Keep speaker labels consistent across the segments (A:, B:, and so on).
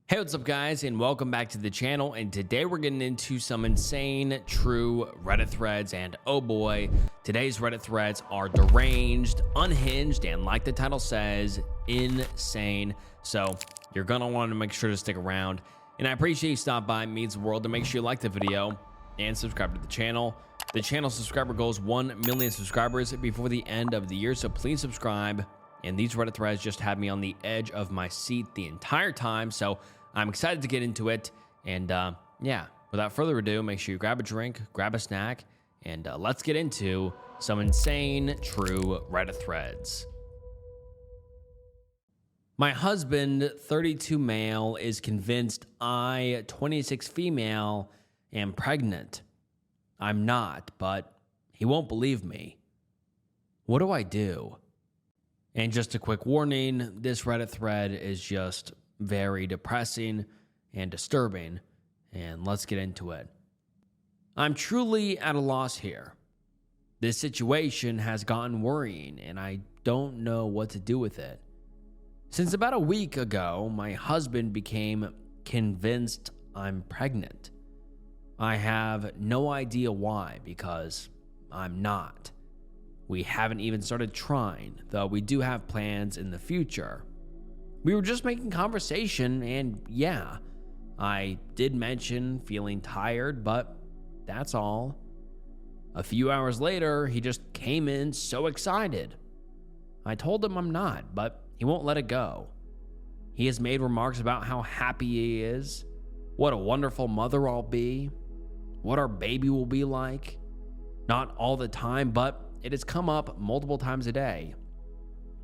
A: Hey, what's up guys, and welcome back to the channel. And today we're getting into some insane true Reddit threads, and oh boy, today's Reddit threads are deranged, unhinged, and like the title says, insane. So you're gonna want to make sure to stick around, and I appreciate you stopping by. It means the world. To make sure you like the video and subscribe to the channel. The channel subscriber goal is 1 million subscribers before the end of the year, so please subscribe. And these Reddit threads just had me on the edge of my seat the entire time, so I'm excited to get into it. And yeah, without further ado, make sure you grab a drink, grab a snack, and let's get into some insane true Reddit threads. My husband, 32 male, is convinced I, 26 female, am pregnant. I'm not, but he won't believe me. What do I do? And just a quick warning, this Reddit thread is just very depressing and disturbing, and let's get into it. I'm truly at a loss here. This situation has gotten worrying, and I don't know what to do with it. Since about a week ago, my husband became convinced I'm pregnant. I have no idea why, because I'm not. We haven't even started trying, though we do have plans in the future. We were just making conversation, and yeah, I did mention feeling tired, but that's all. A few hours later, he just came in so excited. I told him I'm not, but he won't let it go. He has made remarks about how happy he is, what a wonderful mother I'll be, what our baby will be like. Not all the time, but it has come up multiple times a day.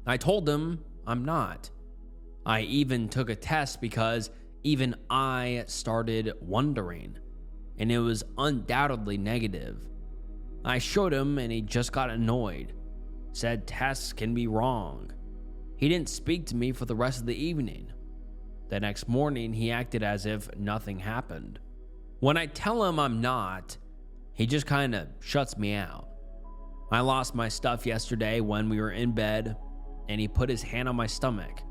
A: I told him I'm not. I even took a test because even I started wondering, and it was undoubtedly negative. I showed him and he just got annoyed, said tests can be wrong. He didn't speak to me for the rest of the evening. The next morning, he acted as if nothing happened. When I tell him I'm not, he just kind of shuts me out. I lost my stuff yesterday when we were in bed, and he put his hand on my stomach.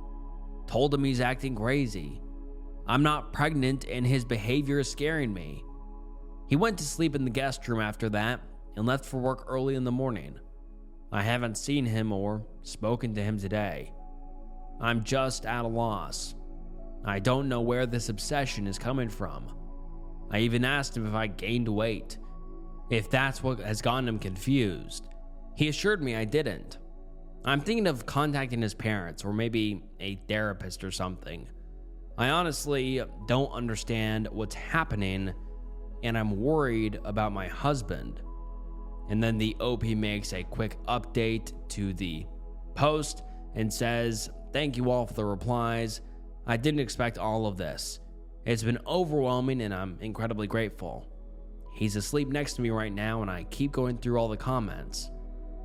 A: Told him he's acting crazy. I'm not pregnant, and his behavior is scaring me. He went to sleep in the guest room after that and left for work early in the morning. I haven't seen him or spoken to him today. I'm just at a loss. I don't know where this obsession is coming from. I even asked him if I gained weight, if that's what has gotten him confused. He assured me I didn't. I'm thinking of contacting his parents or maybe a therapist or something. I honestly don't understand what's happening, and I'm worried about my husband. And then the OP makes a quick update to the post and says, "Thank you all for the replies. I didn't expect all of this. It's been overwhelming and I'm incredibly grateful." He's asleep next to me right now, and I keep going through all the comments.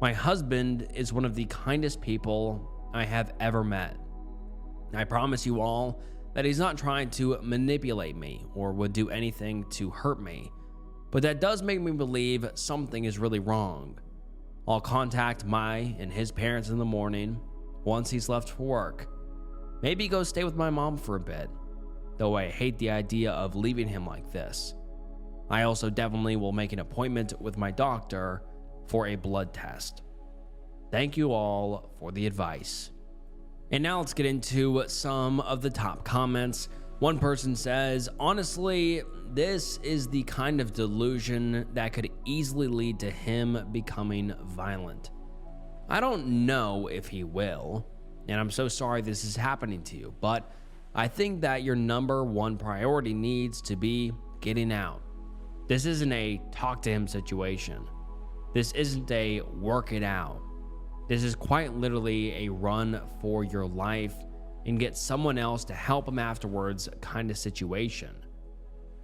A: My husband is one of the kindest people I have ever met. I promise you all that he's not trying to manipulate me or would do anything to hurt me, but that does make me believe something is really wrong. I'll contact my and his parents in the morning once he's left for work. Maybe go stay with my mom for a bit, though I hate the idea of leaving him like this. I also definitely will make an appointment with my doctor for a blood test. Thank you all for the advice. And now let's get into some of the top comments. One person says, "Honestly, this is the kind of delusion that could easily lead to him becoming violent. I don't know if he will, and I'm so sorry this is happening to you, but I think that your number one priority needs to be getting out. This isn't a talk to him situation. This isn't a work it out. This is quite literally a run for your life and get someone else to help him afterwards kind of situation.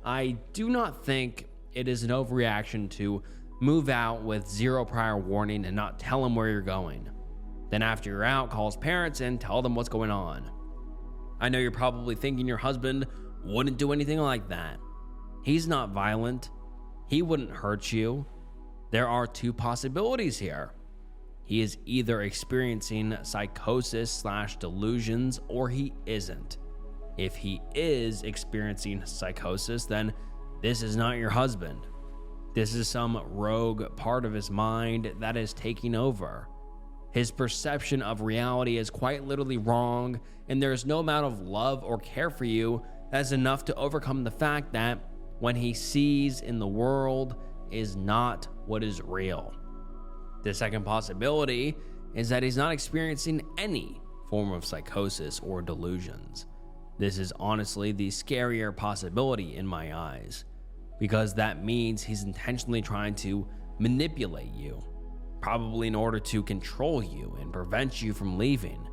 A: I do not think it is an overreaction to move out with zero prior warning and not tell him where you're going. Then after you're out, call his parents and tell them what's going on. I know you're probably thinking your husband wouldn't do anything like that. He's not violent. He wouldn't hurt you. There are two possibilities here. He is either experiencing psychosis/delusions or he isn't. If he is experiencing psychosis, then this is not your husband. This is some rogue part of his mind that is taking over. His perception of reality is quite literally wrong, and there is no amount of love or care for you that's enough to overcome the fact that what he sees in the world is not what is real. The second possibility is that he's not experiencing any form of psychosis or delusions. This is honestly the scarier possibility in my eyes, because that means he's intentionally trying to manipulate you, probably in order to control you and prevent you from leaving,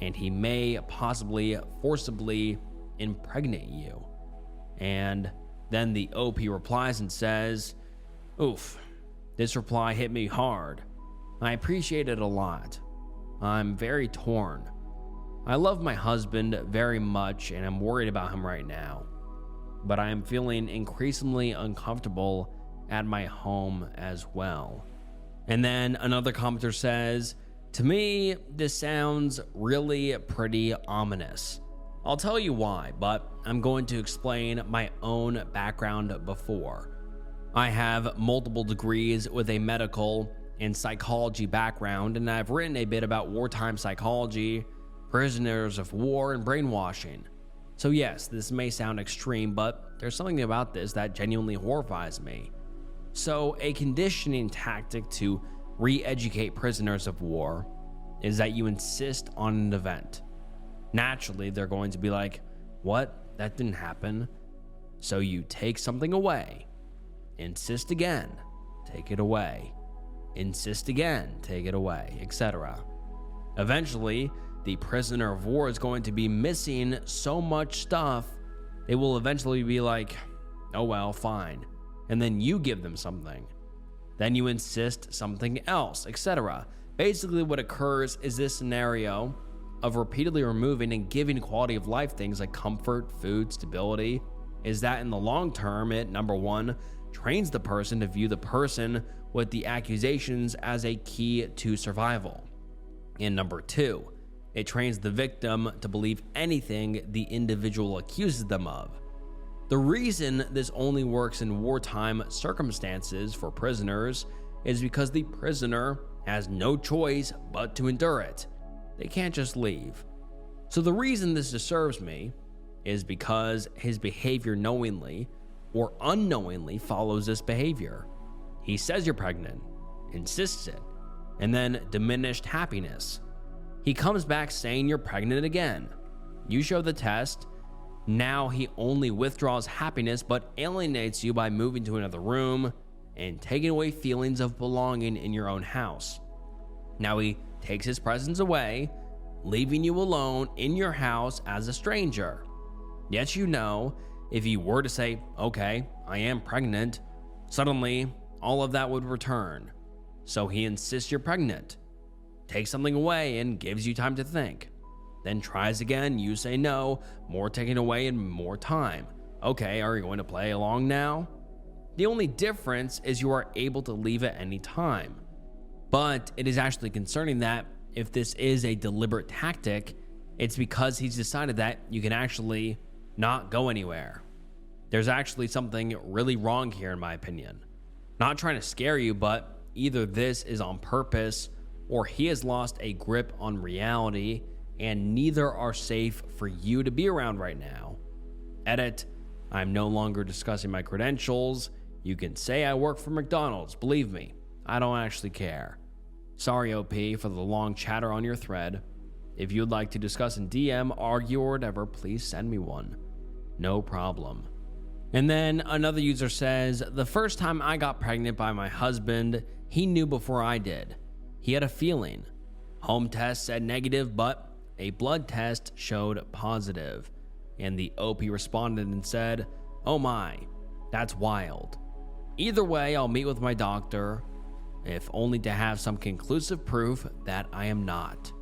A: and he may possibly forcibly impregnate you. And then the OP replies and says, "Oof, this reply hit me hard. I appreciate it a lot. I'm very torn. I love my husband very much and I'm worried about him right now, but I am feeling increasingly uncomfortable at my home as well." And then another commenter says, "To me, this sounds really pretty ominous. I'll tell you why, but I'm going to explain my own background before. I have multiple degrees with a medical and psychology background, and I've written a bit about wartime psychology, prisoners of war, and brainwashing. So yes, this may sound extreme, but there's something about this that genuinely horrifies me. So a conditioning tactic to re-educate prisoners of war is that you insist on an event. Naturally, they're going to be like, what? That didn't happen. So you take something away, insist again, take it away, insist again, take it away, etc. Eventually, the prisoner of war is going to be missing so much stuff, they will eventually be like, oh well, fine. And then you give them something. Then you insist something else, etc. Basically what occurs is this scenario of repeatedly removing and giving quality of life things like comfort, food, stability, is that in the long term, it, number one, trains the person to view the person with the accusations as a key to survival. And number two, it trains the victim to believe anything the individual accuses them of. The reason this only works in wartime circumstances for prisoners is because the prisoner has no choice but to endure it. They can't just leave. So the reason this disturbs me is because his behavior knowingly or unknowingly follows this behavior. He says you're pregnant, insists it, and then diminished happiness. He comes back saying you're pregnant again. You show the test. Now he only withdraws happiness but alienates you by moving to another room and taking away feelings of belonging in your own house. Now he takes his presence away, leaving you alone in your house as a stranger. Yet you know, if you were to say, okay, I am pregnant, suddenly all of that would return. So he insists you're pregnant, takes something away and gives you time to think. Then tries again, you say no, more taken away and more time. Okay, are you going to play along now? The only difference is you are able to leave at any time. But it is actually concerning that if this is a deliberate tactic, it's because he's decided that you can actually not go anywhere. There's actually something really wrong here, in my opinion. Not trying to scare you, but either this is on purpose or he has lost a grip on reality and neither are safe for you to be around right now. Edit, I'm no longer discussing my credentials. You can say I work for McDonald's. Believe me, I don't actually care. Sorry, OP, for the long chatter on your thread. If you'd like to discuss in DM, argue, or whatever, please send me one. No problem. And then another user says, the first time I got pregnant by my husband, he knew before I did. He had a feeling. Home test said negative, but a blood test showed positive. And the OP responded and said, oh my, that's wild. Either way, I'll meet with my doctor, if only to have some conclusive proof that I am not.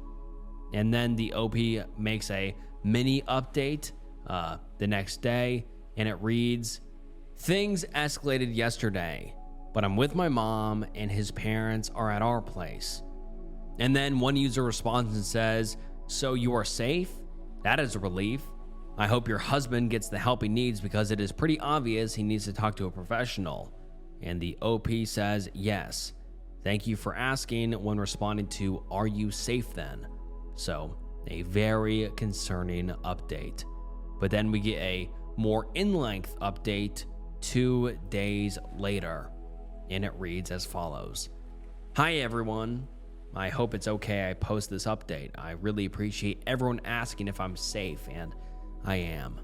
A: And then the OP makes a mini update the next day, and it reads, things escalated yesterday, but I'm with my mom and his parents are at our place. And then one user responds and says, so you are safe? That is a relief. I hope your husband gets the help he needs because it is pretty obvious he needs to talk to a professional. And the OP says, yes. Thank you for asking when responding to, are you safe then? So, a very concerning update. But then we get a more in-length update 2 days later. And it reads as follows. Hi everyone. I hope it's okay I post this update. I really appreciate everyone asking if I'm safe, and I am.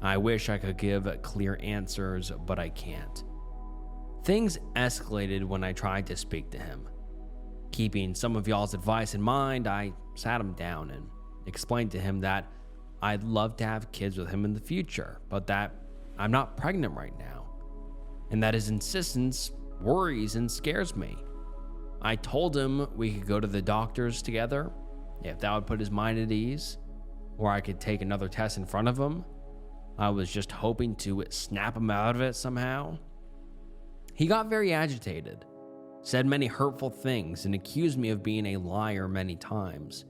A: I wish I could give clear answers, but I can't. Things escalated when I tried to speak to him. Keeping some of y'all's advice in mind, I sat him down and explained to him that I'd love to have kids with him in the future, but that I'm not pregnant right now, and that his insistence worries and scares me. I told him we could go to the doctors together, if that would put his mind at ease, or I could take another test in front of him. I was just hoping to snap him out of it somehow. He got very agitated, said many hurtful things, and accused me of being a liar many times,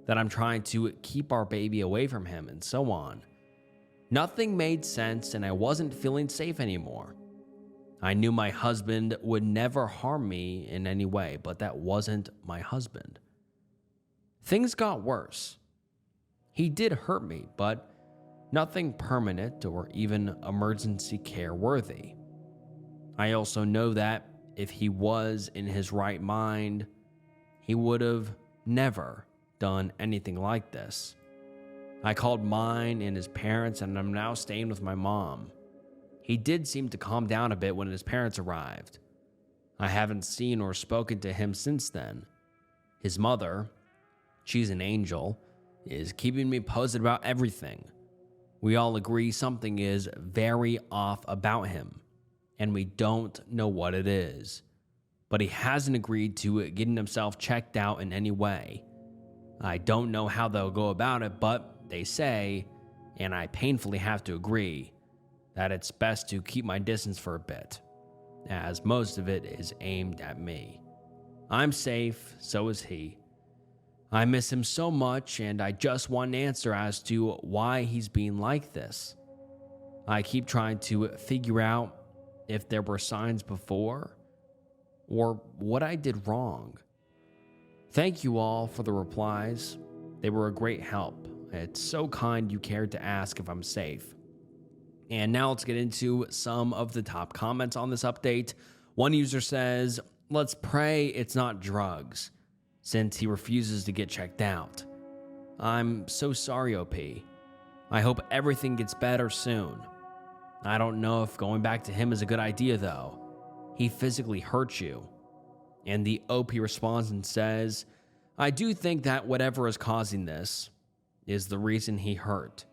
A: that I'm trying to keep our baby away from him, and so on. Nothing made sense, and I wasn't feeling safe anymore. I knew my husband would never harm me in any way, but that wasn't my husband. Things got worse. He did hurt me, but nothing permanent or even emergency care worthy. I also know that if he was in his right mind, he would have never done anything like this. I called mine and his parents, and I'm now staying with my mom. He did seem to calm down a bit when his parents arrived. I haven't seen or spoken to him since then. His mother, she's an angel, is keeping me posted about everything. We all agree something is very off about him, and we don't know what it is. But he hasn't agreed to getting himself checked out in any way. I don't know how they'll go about it, but they say, and I painfully have to agree, that it's best to keep my distance for a bit, as most of it is aimed at me. I'm safe, so is he. I miss him so much, and I just want an answer as to why he's being like this. I keep trying to figure out if there were signs before, or what I did wrong. Thank you all for the replies. They were a great help. It's so kind you cared to ask if I'm safe. And now let's get into some of the top comments on this update. One user says, let's pray it's not drugs, since he refuses to get checked out. I'm so sorry, OP. I hope everything gets better soon. I don't know if going back to him is a good idea, though. He physically hurt you. And the OP responds and says, I do think that whatever is causing this is the reason he hurt.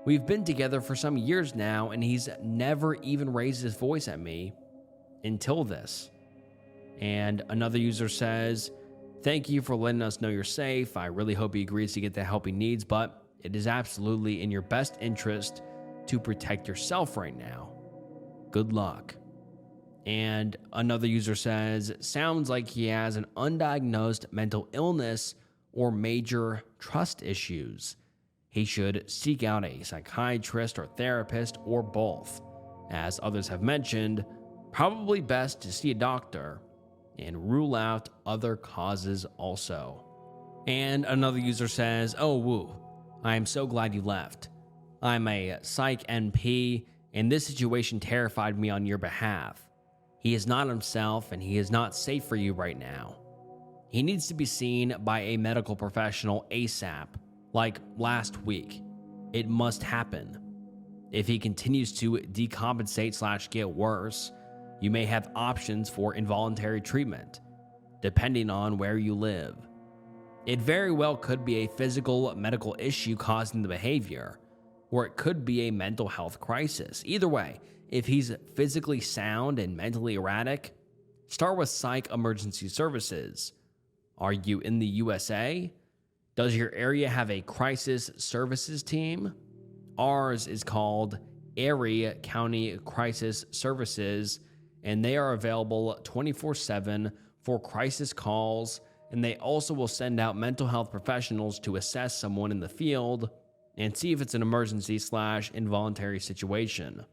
A: We've been together for some years now, and he's never even raised his voice at me until this. And another user says, thank you for letting us know you're safe. I really hope he agrees to get the help he needs, but it is absolutely in your best interest to protect yourself right now. Good luck. And another user says, sounds like he has an undiagnosed mental illness or major trust issues. He should seek out a psychiatrist or therapist or both. As others have mentioned, probably best to see a doctor and rule out other causes also. And another user says, oh woo, I am so glad you left. I'm a psych NP, and this situation terrified me on your behalf. He is not himself, and he is not safe for you right now. He needs to be seen by a medical professional ASAP, like last week. It must happen. If he continues to decompensate / get worse, you may have options for involuntary treatment, depending on where you live. It very well could be a physical medical issue causing the behavior, or it could be a mental health crisis. Either way, if he's physically sound and mentally erratic, start with psych emergency services. Are you in the USA? Does your area have a crisis services team? Ours is called Erie County Crisis Services, and they are available 24/7 for crisis calls, and they also will send out mental health professionals to assess someone in the field and see if it's an emergency/involuntary situation.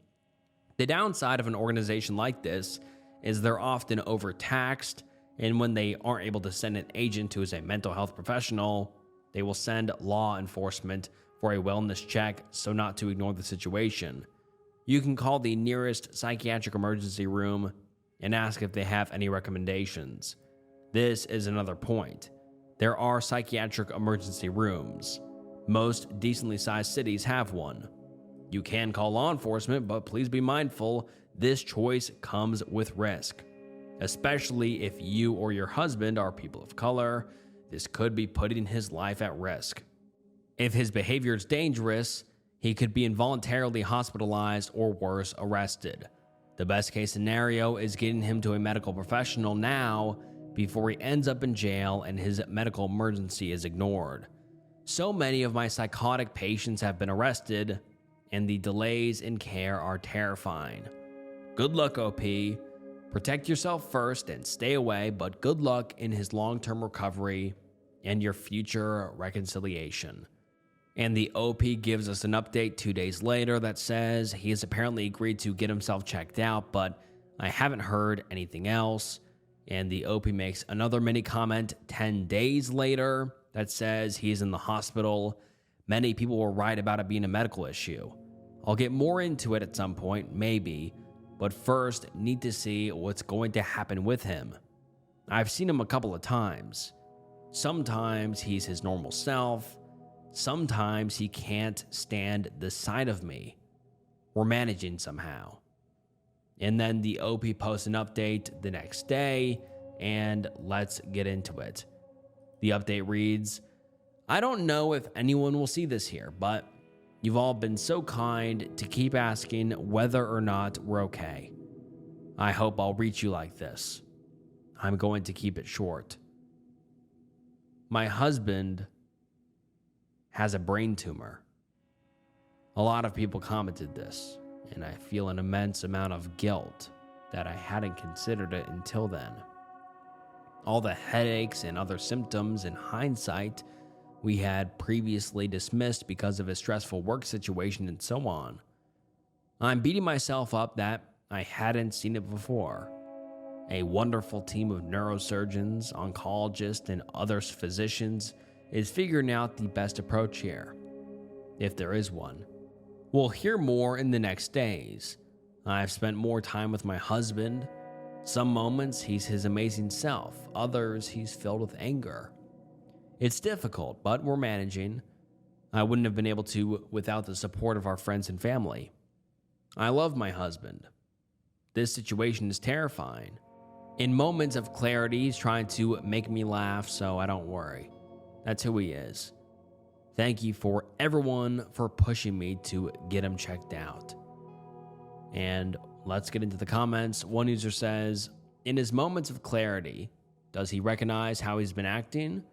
A: The downside of an organization like this is they're often overtaxed, and when they aren't able to send an agent who is a mental health professional, they will send law enforcement for a wellness check so not to ignore the situation. You can call the nearest psychiatric emergency room and ask if they have any recommendations. This is another point. There are psychiatric emergency rooms. Most decently sized cities have one. You can call law enforcement, but please be mindful, this choice comes with risk. Especially if you or your husband are people of color, this could be putting his life at risk. If his behavior is dangerous, he could be involuntarily hospitalized or worse, arrested. The best case scenario is getting him to a medical professional now before he ends up in jail and his medical emergency is ignored. So many of my psychotic patients have been arrested, and the delays in care are terrifying. Good luck, OP. Protect yourself first and stay away, but good luck in his long-term recovery and your future reconciliation. And the OP gives us an update 2 days later that says he has apparently agreed to get himself checked out, but I haven't heard anything else. And the OP makes another mini comment 10 days later that says he is in the hospital. Many people will write about it being a medical issue. I'll get more into it at some point, maybe, but first need to see what's going to happen with him. I've seen him a couple of times. Sometimes he's his normal self. Sometimes he can't stand the sight of me. We're managing somehow. And then the OP posts an update the next day, and let's get into it. The update reads, I don't know if anyone will see this here, but you've all been so kind to keep asking whether or not we're okay. I hope I'll reach you like this. I'm going to keep it short. My husband has a brain tumor. A lot of people commented this, and I feel an immense amount of guilt that I hadn't considered it until then. All the headaches and other symptoms in hindsight we had previously dismissed because of a stressful work situation and so on. I'm beating myself up that I hadn't seen it before. A wonderful team of neurosurgeons, oncologists, and other physicians is figuring out the best approach here, if there is one. We'll hear more in the next days. I've spent more time with my husband. Some moments he's his amazing self, others he's filled with anger. It's difficult, but we're managing. I wouldn't have been able to without the support of our friends and family. I love my husband. This situation is terrifying. In moments of clarity, he's trying to make me laugh, so I don't worry. That's who he is. Thank you for everyone for pushing me to get him checked out. And let's get into the comments. One user says, in his moments of clarity, does he recognize how he's been acting?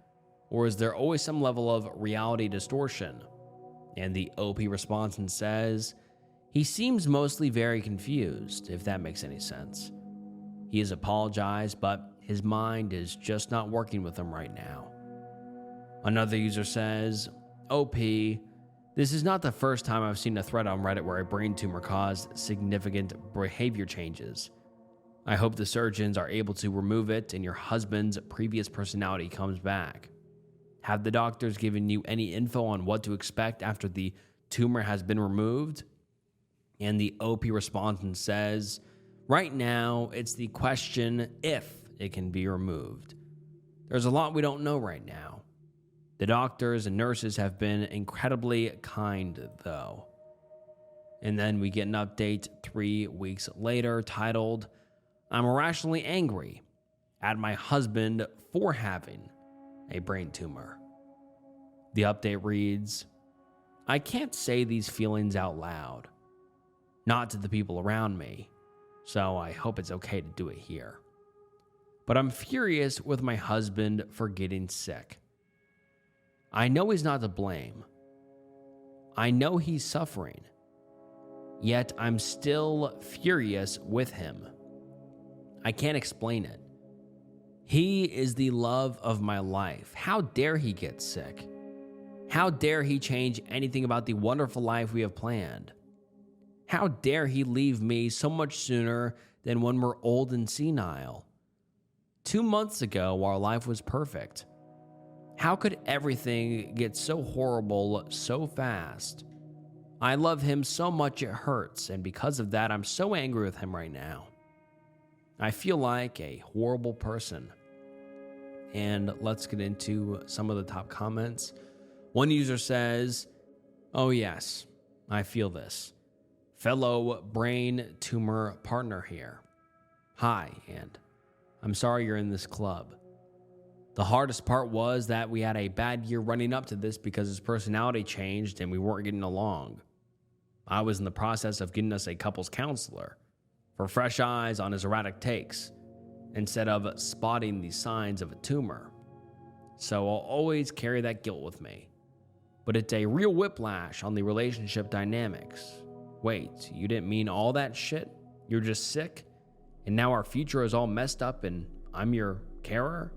A: Or is there always some level of reality distortion? And the OP responds and says, he seems mostly very confused, if that makes any sense. He has apologized, but his mind is just not working with him right now. Another user says, OP, this is not the first time I've seen a thread on Reddit where a brain tumor caused significant behavior changes. I hope the surgeons are able to remove it and your husband's previous personality comes back. Have the doctors given you any info on what to expect after the tumor has been removed? And the OP responds and says, right now, it's the question if it can be removed. There's a lot we don't know right now. The doctors and nurses have been incredibly kind, though. And then we get an update 3 weeks later titled, I'm irrationally angry at my husband for having a brain tumor. The update reads, I can't say these feelings out loud, not to the people around me, so I hope it's okay to do it here. But I'm furious with my husband for getting sick. I know he's not to blame. I know he's suffering. Yet I'm still furious with him. I can't explain it. He is the love of my life. How dare he get sick? How dare he change anything about the wonderful life we have planned? How dare he leave me so much sooner than when we're old and senile? 2 months ago, our life was perfect. How could everything get so horrible so fast? I love him so much it hurts, and because of that, I'm so angry with him right now. I feel like a horrible person. And let's get into some of the top comments. One user says, "Oh yes, I feel this. Fellow brain tumor partner here. Hi, and I'm sorry you're in this club. The hardest part was that we had a bad year running up to this because his personality changed and we weren't getting along. I was in the process of getting us a couples counselor for fresh eyes on his erratic takes instead of spotting the signs of a tumor. So I'll always carry that guilt with me. But it's a real whiplash on the relationship dynamics. Wait, you didn't mean all that shit? You're just sick? And now our future is all messed up and I'm your carer?"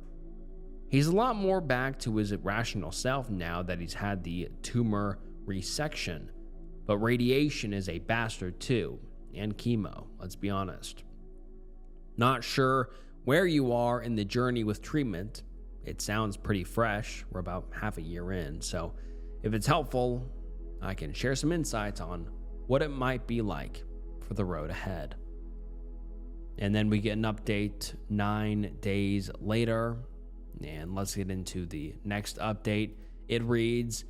A: He's a lot more back to his rational self now that he's had the tumor resection. But radiation is a bastard too, and chemo, let's be honest. Not sure where you are in the journey with treatment. It sounds pretty fresh. We're about half a year in, so if it's helpful, I can share some insights on what it might be like for the road ahead. And then we get an update 9 days later, and let's get into the next update. It reads,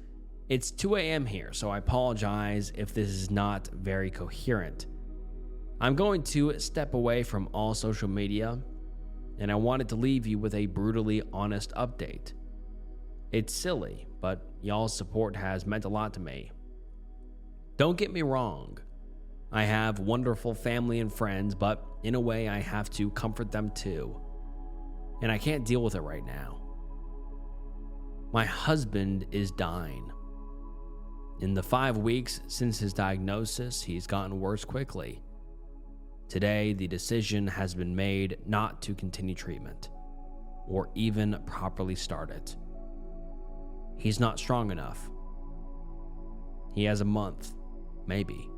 A: "It's 2 a.m. here, so I apologize if this is not very coherent. I'm going to step away from all social media, and I wanted to leave you with a brutally honest update. It's silly, but y'all's support has meant a lot to me. Don't get me wrong. I have wonderful family and friends, but in a way I have to comfort them too. And I can't deal with it right now. My husband is dying. In the 5 weeks since his diagnosis, he's gotten worse quickly. Today, the decision has been made not to continue treatment or even properly start it. He's not strong enough. He has a month, maybe,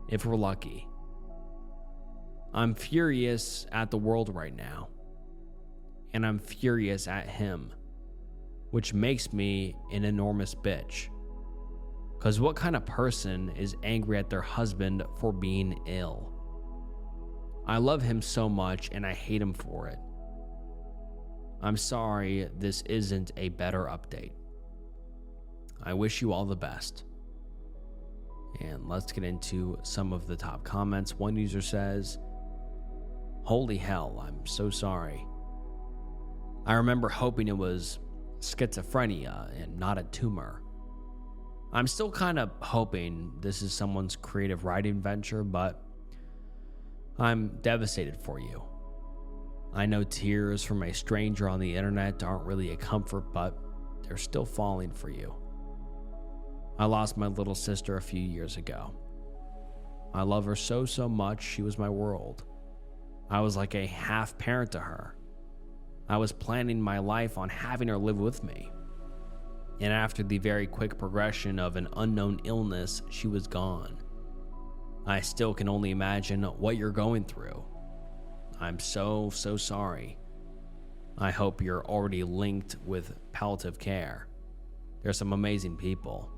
A: if we're lucky. I'm furious at the world right now, and I'm furious at him, which makes me an enormous bitch. Because what kind of person is angry at their husband for being ill? I love him so much and I hate him for it. I'm sorry this isn't a better update. I wish you all the best." And let's get into some of the top comments. One user says, "Holy hell, I'm so sorry. I remember hoping it was schizophrenia and not a tumor. I'm still kind of hoping this is someone's creative writing venture, but I'm devastated for you. I know tears from a stranger on the internet aren't really a comfort, but they're still falling for you. I lost my little sister a few years ago. I love her so much. She was my world. I was like a half parent to her. I was planning my life on having her live with me. And after the very quick progression of an unknown illness, she was gone. I still can only imagine what you're going through. I'm so sorry. I hope you're already linked with palliative care. There's some amazing people.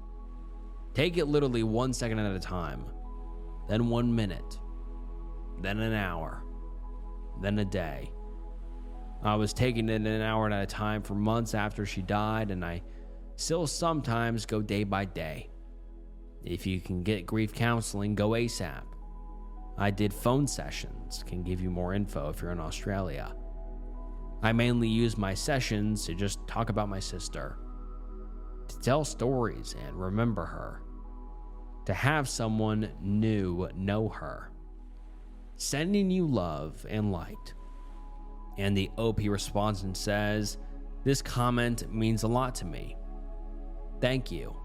A: Take it literally 1 second at a time, then 1 minute, then an hour, then a day. I was taking it an hour at a time for months after she died, and I still sometimes go day by day. If you can get grief counseling, go ASAP. I did phone sessions, can give you more info if you're in Australia. I mainly use my sessions to just talk about my sister, to tell stories and remember her, to have someone new know her. Sending you love and light." And the OP responds and says, "This comment means a lot to me. Thank you.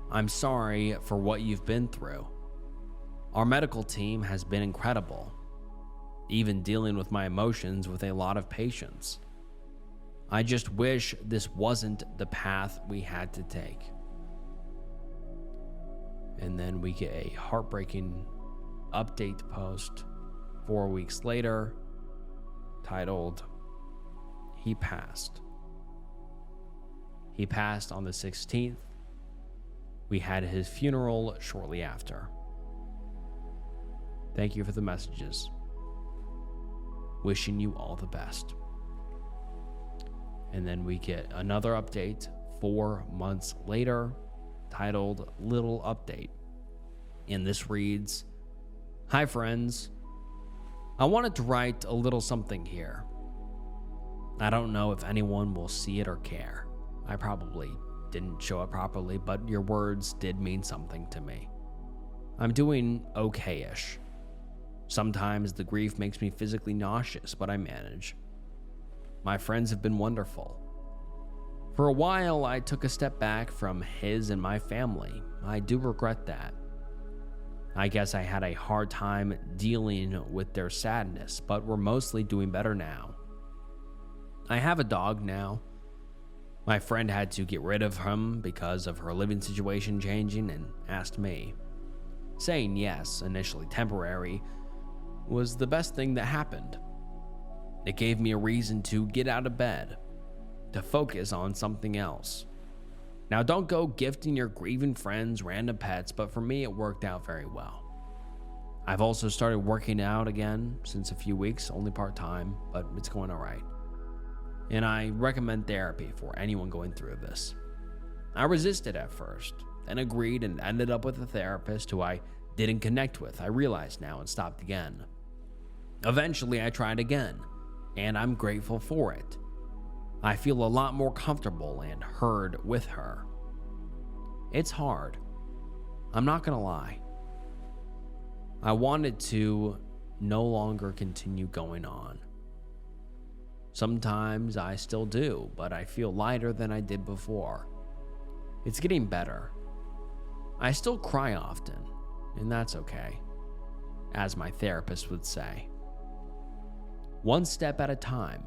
A: I'm sorry for what you've been through. Our medical team has been incredible, even dealing with my emotions with a lot of patience. I just wish this wasn't the path we had to take. And then we get a heartbreaking update post 4 weeks later titled, "He passed." He passed on the 16th. We had his funeral shortly after. Thank you for the messages. Wishing you all the best. And then we get another update 4 months later titled "Little Update." And this reads, "Hi friends. I wanted to write a little something here. I don't know if anyone will see it or care. I probably didn't show it properly, but your words did mean something to me. I'm doing okay-ish. Sometimes the grief makes me physically nauseous, but I manage. My friends have been wonderful. For a while, I took a step back from his and my family. I do regret that. I guess I had a hard time dealing with their sadness, but we're mostly doing better now. I have a dog now. My friend had to get rid of him because of her living situation changing and asked me. Saying yes, initially temporary, was the best thing that happened. It gave me a reason to get out of bed, to focus on something else. Now, don't go gifting your grieving friends random pets, but for me, it worked out very well. I've also started working out again since a few weeks, only part-time, but it's going all right. And I recommend therapy for anyone going through this. I resisted at first, then agreed and ended up with a therapist who I didn't connect with, I realize now, and stopped again. Eventually, I tried again, and I'm grateful for it. I feel a lot more comfortable and heard with her. It's hard. I'm not gonna lie. I wanted to no longer continue going on. Sometimes I still do, but I feel lighter than I did before. It's getting better. I still cry often, and that's okay, as my therapist would say. One step at a time.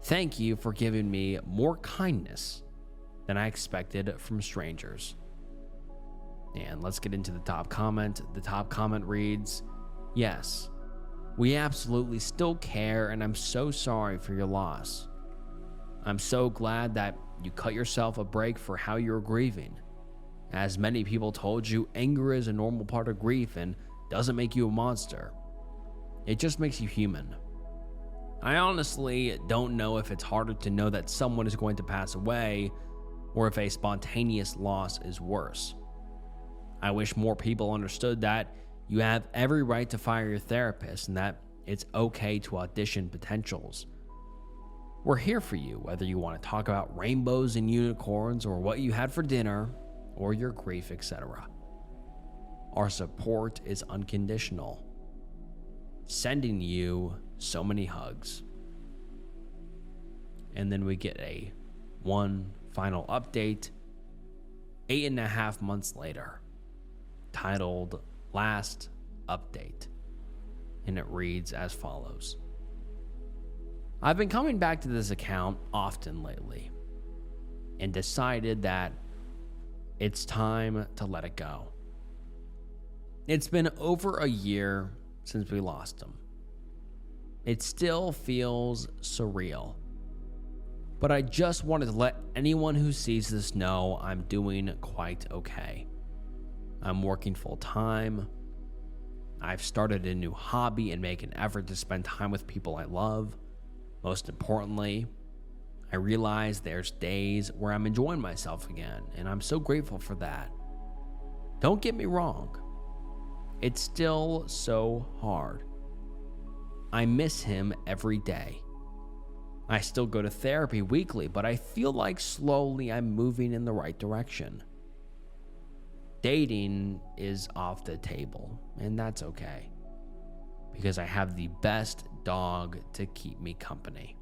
A: Thank you for giving me more kindness than I expected from strangers." And let's get into the top comment. The top comment reads, "Yes, we absolutely still care, and I'm so sorry for your loss. I'm so glad that you cut yourself a break for how you're grieving. As many people told you, anger is a normal part of grief and doesn't make you a monster. It just makes you human. I honestly don't know if it's harder to know that someone is going to pass away or if a spontaneous loss is worse. I wish more people understood that you have every right to fire your therapist and that it's okay to audition potentials. We're here for you, whether you want to talk about rainbows and unicorns or what you had for dinner or your grief, etc. Our support is unconditional. Sending you so many hugs." And then we get a one final update 8.5 months later, titled "Last Update." And it reads as follows. I've been coming back to this account often lately and decided that it's time to let it go. It's been over a year since we lost him. It still feels surreal, but I just wanted to let anyone who sees this know I'm doing quite okay. I'm working full time. I've started a new hobby and make an effort to spend time with people I love. Most importantly, I realize there's days where I'm enjoying myself again, and I'm so grateful for that. Don't get me wrong. It's still so hard. I miss him every day. I still go to therapy weekly, but I feel like slowly I'm moving in the right direction. Dating is off the table, and that's okay, because I have the best dog to keep me company.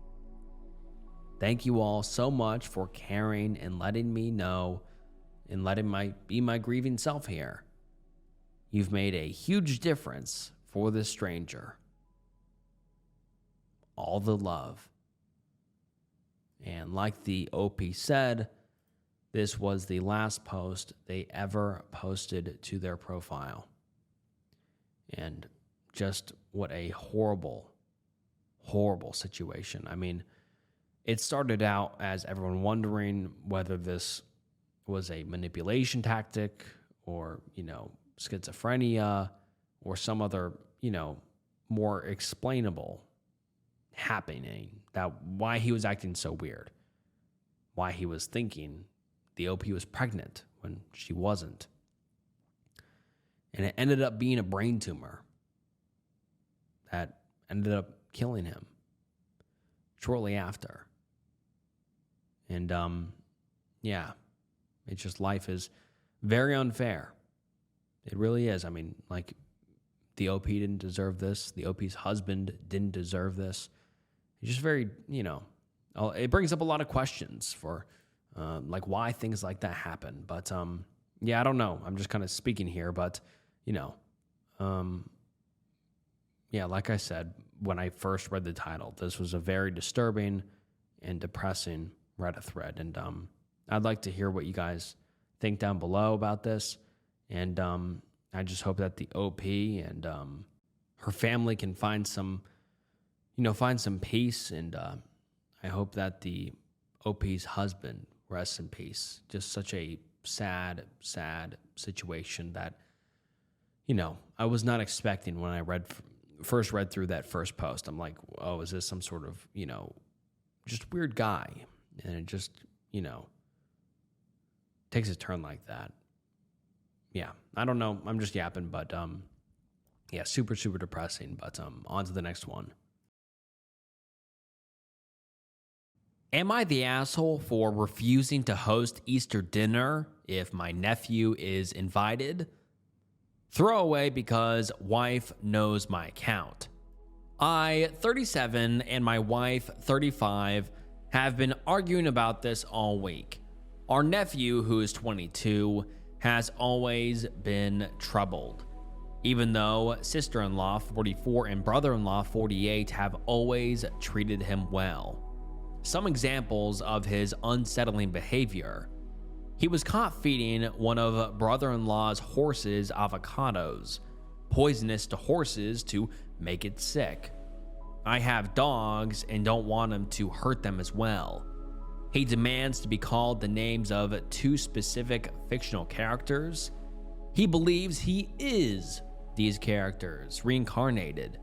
A: Thank you all so much for caring and letting me know and letting be my grieving self here. You've made a huge difference for this stranger. All the love, And like the OP said, this was the last post they ever posted to their profile. And just what a horrible, horrible situation. I mean, it started out as everyone wondering whether this was a manipulation tactic or, schizophrenia or some other, more explainable happening, that why he was acting so weird, why he was thinking the OP was pregnant when she wasn't. And it ended up being a brain tumor that ended up killing him shortly after. And it's just, life is very unfair. It really is. I mean, like, the OP didn't deserve this. The OP's husband didn't deserve this. It's just very, it brings up a lot of questions for, why things like that happen. But, I don't know. I'm just kind of speaking here, but, like I said, when I first read the title, this was a very disturbing and depressing Reddit thread. And I'd like to hear what you guys think down below about this. And I just hope that the OP and her family can find some peace. And I hope that the OP's husband rests in peace. Just such a sad, sad situation that, I was not expecting when I first read through that first post. I'm like, oh, is this some sort of, just weird guy? And it just, takes a turn like that. Yeah, I don't know. I'm just yapping, but super, super depressing. But on to the next one. Am I the asshole for refusing to host Easter dinner if my nephew is invited? Throwaway because wife knows my account. I, 37, and my wife, 35, have been arguing about this all week. Our nephew, who is 22, has always been troubled, even though sister-in-law, 44, and brother-in-law, 48, have always treated him well. Some examples of his unsettling behavior. He was caught feeding one of brother-in-law's horses avocados, poisonous to horses to make it sick. I have dogs and don't want him to hurt them as well. He demands to be called the names of 2 specific fictional characters. He believes he is these characters, reincarnated.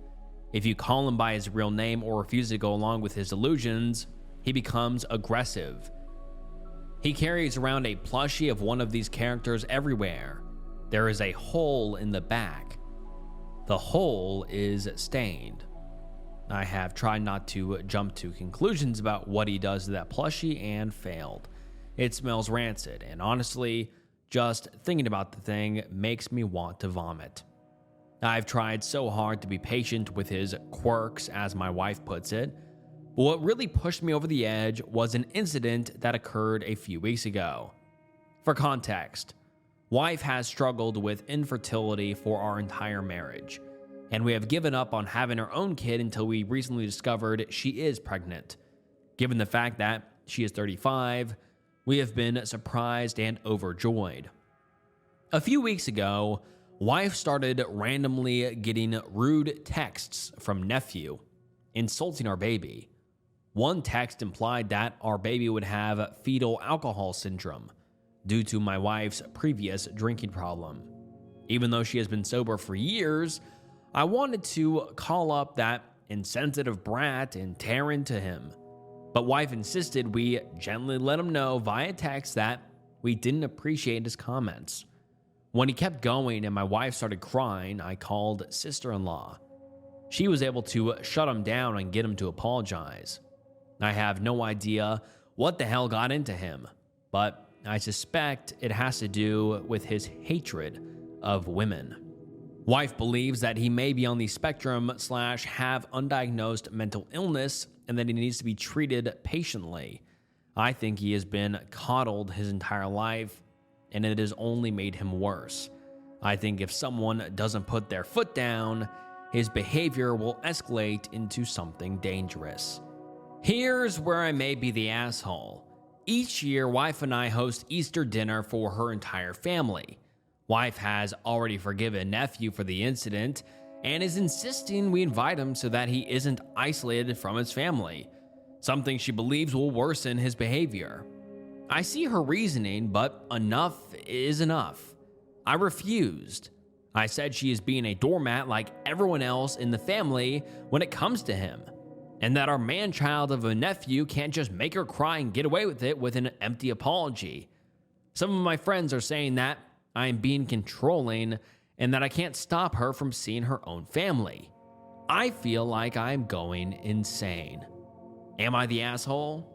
A: If you call him by his real name or refuse to go along with his delusions, he becomes aggressive. He carries around a plushie of one of these characters everywhere. There is a hole in the back. The hole is stained. I have tried not to jump to conclusions about what he does to that plushie and failed. It smells rancid, and honestly, just thinking about the thing makes me want to vomit. I've tried so hard to be patient with his quirks, as my wife puts it, but what really pushed me over the edge was an incident that occurred a few weeks ago. For context, wife has struggled with infertility for our entire marriage, and we have given up on having our own kid until we recently discovered she is pregnant. Given the fact that she is 35, we have been surprised and overjoyed. A few weeks ago, wife started randomly getting rude texts from nephew, insulting our baby. One text implied that our baby would have fetal alcohol syndrome due to my wife's previous drinking problem. Even though she has been sober for years, I wanted to call up that insensitive brat and tear into him. But wife insisted we gently let him know via text that we didn't appreciate his comments. When he kept going and my wife started crying, I called sister-in-law. She was able to shut him down and get him to apologize. I have no idea what the hell got into him, but I suspect it has to do with his hatred of women. Wife believes that he may be on the spectrum / have undiagnosed mental illness and that he needs to be treated patiently. I think he has been coddled his entire life and it has only made him worse. I think if someone doesn't put their foot down, his behavior will escalate into something dangerous. Here's where I may be the asshole. Each year, wife and I host Easter dinner for her entire family. Wife has already forgiven nephew for the incident and is insisting we invite him so that he isn't isolated from his family, something she believes will worsen his behavior. I see her reasoning, but enough is enough. I refused. I said she is being a doormat like everyone else in the family when it comes to him, and that our man-child of a nephew can't just make her cry and get away with it with an empty apology. Some of my friends are saying that I am being controlling and that I can't stop her from seeing her own family. I feel like I'm going insane. Am I the asshole?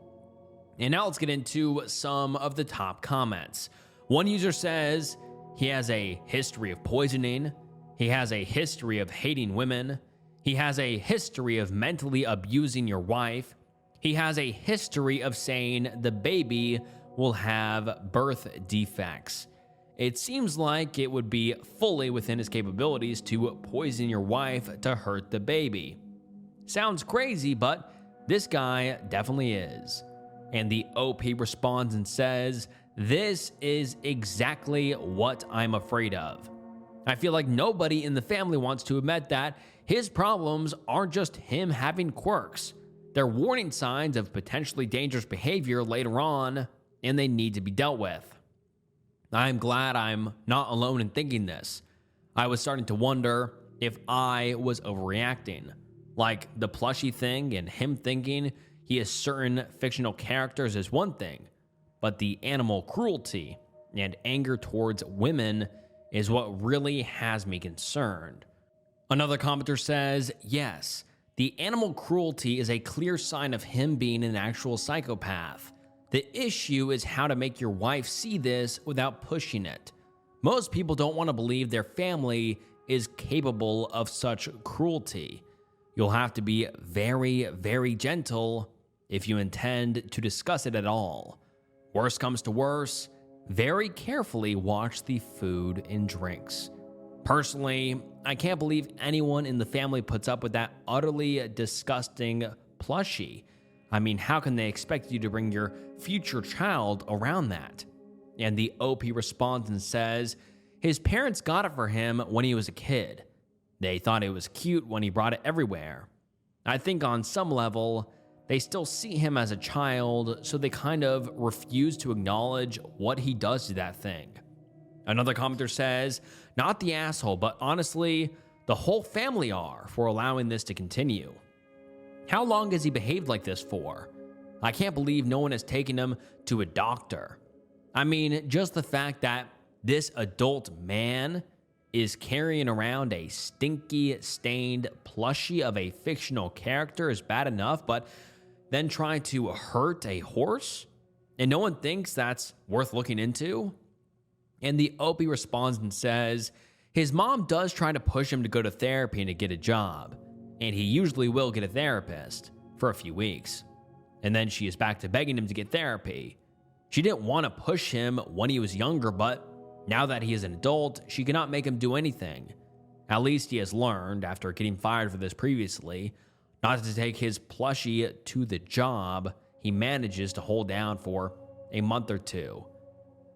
A: And now let's get into some of the top comments. One user says he has a history of poisoning. He has a history of hating women. He has a history of mentally abusing your wife. He has a history of saying the baby will have birth defects. It seems like it would be fully within his capabilities to poison your wife to hurt the baby. Sounds crazy, but this guy definitely is. And the OP responds and says, "This is exactly what I'm afraid of." I feel like nobody in the family wants to admit that his problems aren't just him having quirks. They're warning signs of potentially dangerous behavior later on, and they need to be dealt with. I'm glad I'm not alone in thinking this. I was starting to wonder if I was overreacting. Like the plushie thing and him thinking he is certain fictional characters is one thing, but the animal cruelty and anger towards women is what really has me concerned. Another commenter says, yes, the animal cruelty is a clear sign of him being an actual psychopath. The issue is how to make your wife see this without pushing it. Most people don't want to believe their family is capable of such cruelty. You'll have to be very, very gentle if you intend to discuss it at all. Worst comes to worst, very carefully watch the food and drinks. Personally, I can't believe anyone in the family puts up with that utterly disgusting plushie. I mean, how can they expect you to bring your future child around that? And the OP responds and says, his parents got it for him when he was a kid. They thought it was cute when he brought it everywhere. I think on some level, they still see him as a child, so they kind of refuse to acknowledge what he does to that thing. Another commenter says, not the asshole, but honestly, the whole family are for allowing this to continue. How long has he behaved like this for? I can't believe no one has taken him to a doctor. I mean, just the fact that this adult man is carrying around a stinky, stained plushie of a fictional character is bad enough, but then trying to hurt a horse? And no one thinks that's worth looking into? And the OP responds and says, his mom does try to push him to go to therapy and to get a job, and he usually will get a therapist for a few weeks. And then she is back to begging him to get therapy. She didn't want to push him when he was younger, but now that he is an adult, she cannot make him do anything. At least he has learned, after getting fired for this previously, not to take his plushie to the job he manages to hold down for a month or two.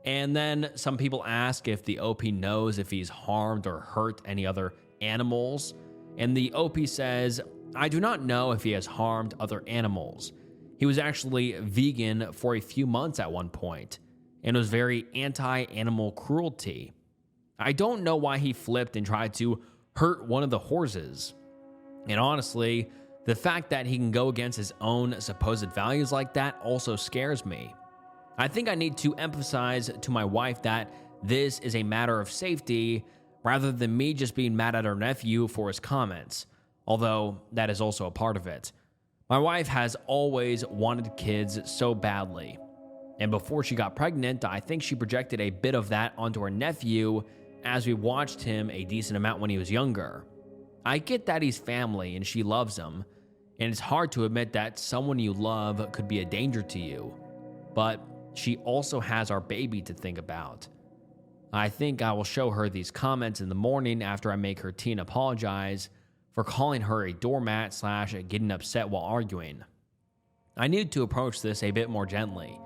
A: And then some people ask if the OP knows if he's harmed or hurt any other animals. And the OP says, I do not know if he has harmed other animals. He was actually vegan for a few months at one point and was very anti-animal cruelty. I don't know why he flipped and tried to hurt one of the horses. And honestly, the fact that he can go against his own supposed values like that also scares me. I think I need to emphasize to my wife that this is a matter of safety rather than me just being mad at our nephew for his comments, although that is also a part of it. My wife has always wanted kids so badly, and before she got pregnant, I think she projected a bit of that onto her nephew as we watched him a decent amount when he was younger. I get that he's family and she loves him, and it's hard to admit that someone you love could be a danger to you, but she also has our baby to think about. I think I will show her these comments in the morning after I make her teen apologize for calling her a doormat / getting upset while arguing. I need to approach this a bit more gently,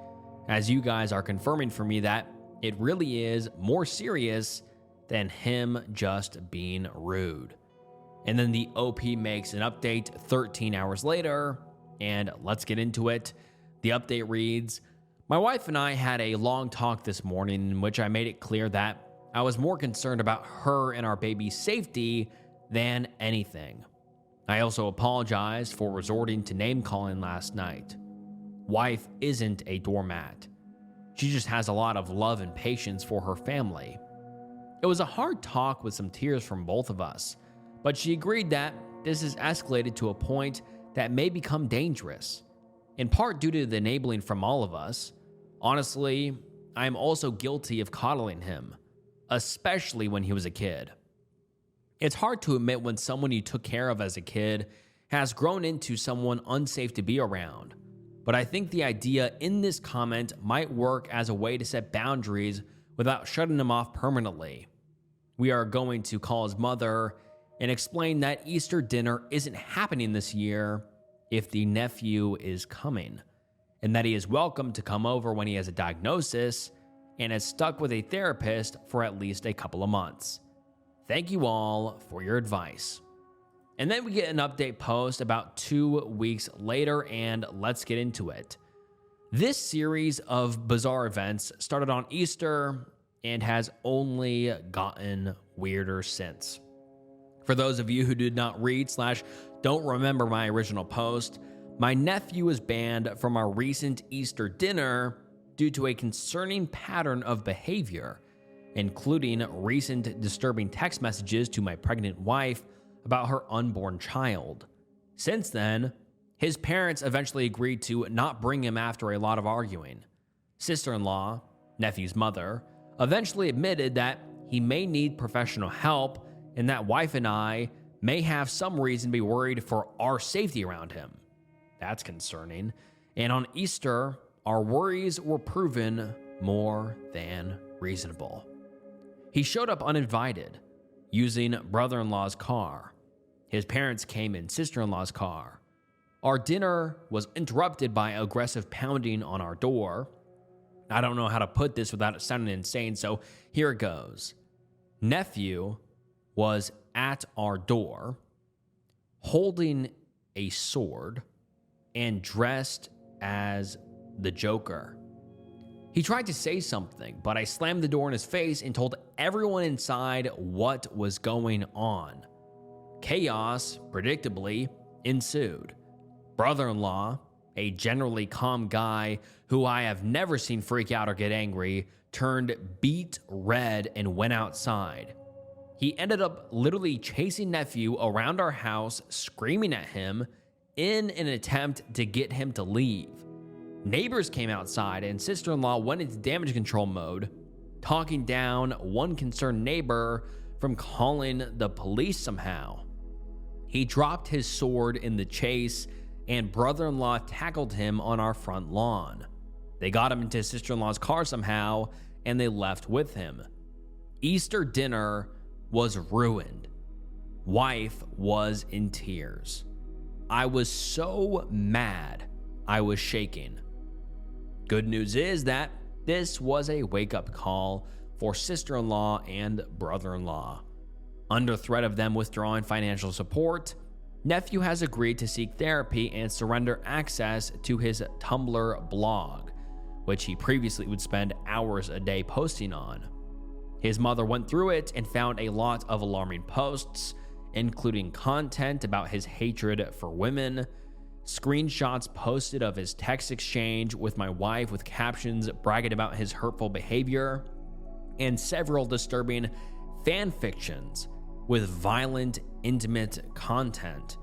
A: as you guys are confirming for me that it really is more serious than him just being rude. And then the OP makes an update 13 hours later, and let's get into it. The update reads, "My wife and I had a long talk this morning in which I made it clear that I was more concerned about her and our baby's safety than anything. I also apologized for resorting to name-calling last night. Wife isn't a doormat. She just has a lot of love and patience for her family. It was a hard talk with some tears from both of us, but she agreed that this has escalated to a point that may become dangerous, in part due to the enabling from all of us. Honestly, I am also guilty of coddling him, especially when he was a kid. It's hard to admit when someone you took care of as a kid has grown into someone unsafe to be around, but I think the idea in this comment might work as a way to set boundaries without shutting him off permanently. We are going to call his mother and explain that Easter dinner isn't happening this year if the nephew is coming, and that he is welcome to come over when he has a diagnosis and is stuck with a therapist for at least a couple of months. Thank you all for your advice." And then we get an update post about 2 weeks later, and let's get into it. This series of bizarre events started on Easter and has only gotten weirder since. For those of you who did not read / don't remember my original post, my nephew was banned from our recent Easter dinner due to a concerning pattern of behavior, including recent disturbing text messages to my pregnant wife about her unborn child. Since then, his parents eventually agreed to not bring him after a lot of arguing. Sister-in-law, nephew's mother, eventually admitted that he may need professional help and that wife and I may have some reason to be worried for our safety around him. That's concerning. And on Easter, our worries were proven more than reasonable. He showed up uninvited, using brother-in-law's car. His parents came in sister-in-law's car. Our dinner was interrupted by aggressive pounding on our door. I don't know how to put this without it sounding insane, so here it goes. Nephew was at our door, holding a sword and dressed as the Joker. He tried to say something, but I slammed the door in his face and told everyone inside what was going on. Chaos, predictably, ensued. Brother-in-law, a generally calm guy who I have never seen freak out or get angry, turned beet red and went outside. He ended up literally chasing nephew around our house, screaming at him in an attempt to get him to leave. Neighbors came outside and sister-in-law went into damage control mode, talking down one concerned neighbor from calling the police somehow. He dropped his sword in the chase and brother-in-law tackled him on our front lawn. They got him into sister-in-law's car somehow and they left with him. Easter dinner was ruined. Wife was in tears. I was so mad, I was shaking. Good news is that this was a wake-up call for sister-in-law and brother-in-law. Under threat of them withdrawing financial support, nephew has agreed to seek therapy and surrender access to his Tumblr blog, which he previously would spend hours a day posting on. His mother went through it and found a lot of alarming posts, including content about his hatred for women, screenshots posted of his text exchange with my wife with captions bragging about his hurtful behavior, and several disturbing fan fictions with violent, intimate content.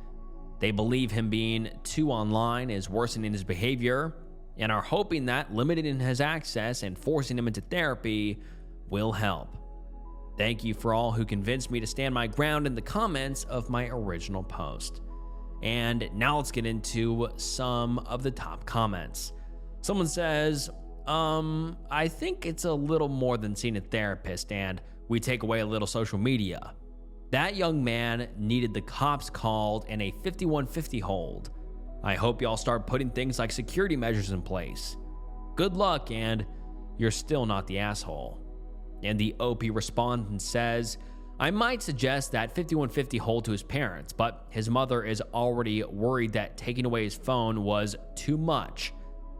A: They believe him being too online is worsening his behavior and are hoping that limiting his access and forcing him into therapy will help. Thank you for all who convinced me to stand my ground in the comments of my original post. And now let's get into some of the top comments. Someone says, I think it's a little more than seeing a therapist and we take away a little social media. That young man needed the cops called and a 5150 hold. I hope y'all start putting things like security measures in place. Good luck, and you're still not the asshole." And the OP responds and says, "I might suggest that 5150 hold to his parents, but his mother is already worried that taking away his phone was too much,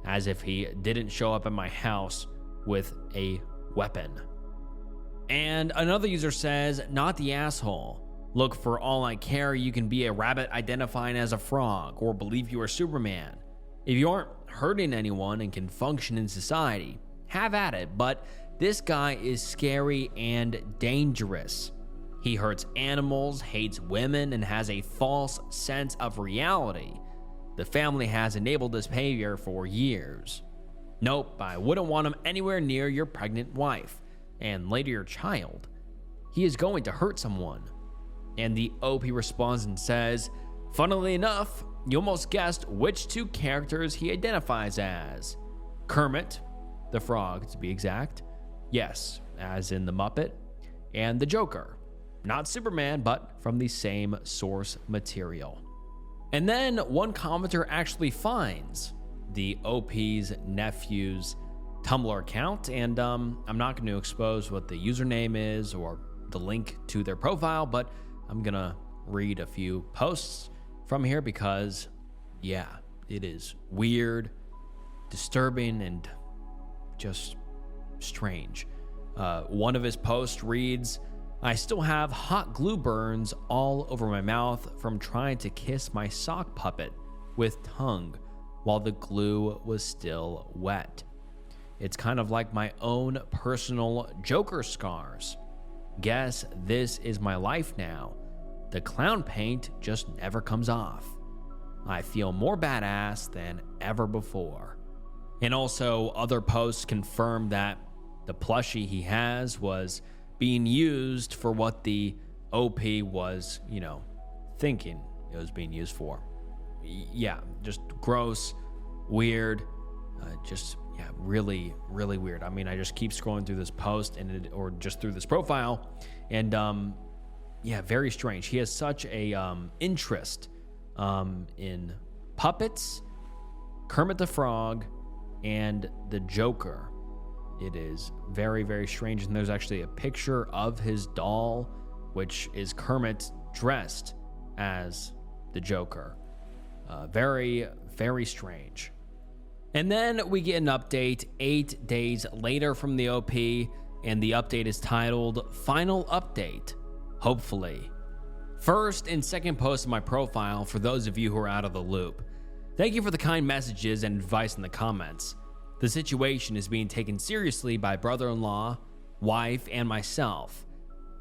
A: as if he didn't show up at my house with a weapon." And another user says, "Not the asshole. Look, for all I care, you can be a rabbit identifying as a frog or believe you are Superman. If you aren't hurting anyone and can function in society, have at it, but this guy is scary and dangerous. He hurts animals, hates women, and has a false sense of reality. The family has enabled this behavior for years. Nope, I wouldn't want him anywhere near your pregnant wife, and later your child. He is going to hurt someone." And the OP responds and says, "Funnily enough, you almost guessed which two characters he identifies as. Kermit, the frog to be exact, yes, as in the Muppet, and the Joker. Not Superman, but from the same source material." And then one commenter actually finds the OP's nephew's Tumblr account, and I'm not going to expose what the username is or the link to their profile, but I'm going to read a few posts from here because, yeah, it is weird, disturbing, and just strange. One of his posts reads, "I still have hot glue burns all over my mouth from trying to kiss my sock puppet with tongue while the glue was still wet. It's kind of like my own personal Joker scars. Guess this is my life now. The clown paint just never comes off. I feel more badass than ever before." And also, other posts confirm that the plushie he has was being used for what the OP was, thinking it was being used for. Yeah, just gross, weird, really, really weird. I mean, I just keep scrolling through this post or just through this profile, and very strange. He has such a interest in puppets, Kermit the Frog, and the Joker. It is very, very strange. And there's actually a picture of his doll, which is Kermit dressed as the Joker. Very, very strange. And then we get an update 8 days later from the OP, and the update is titled "Final Update." Hopefully. First and second post of my profile for those of you who are out of the loop. Thank you for the kind messages and advice in the comments. The situation is being taken seriously by brother-in-law, wife, and myself.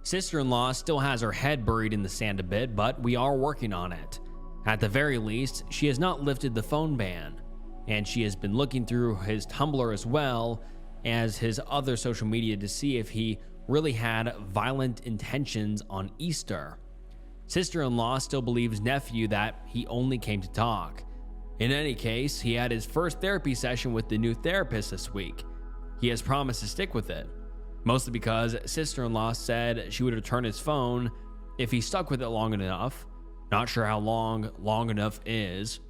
A: Sister-in-law still has her head buried in the sand a bit, but we are working on it. At the very least, she has not lifted the phone ban, and she has been looking through his Tumblr as well as his other social media to see if he really had violent intentions on Easter. Sister-in-law still believes nephew that he only came to talk. In any case, he had his first therapy session with the new therapist this week. He has promised to stick with it, mostly because sister-in-law said she would return his phone if he stuck with it long enough. Not sure how long enough is.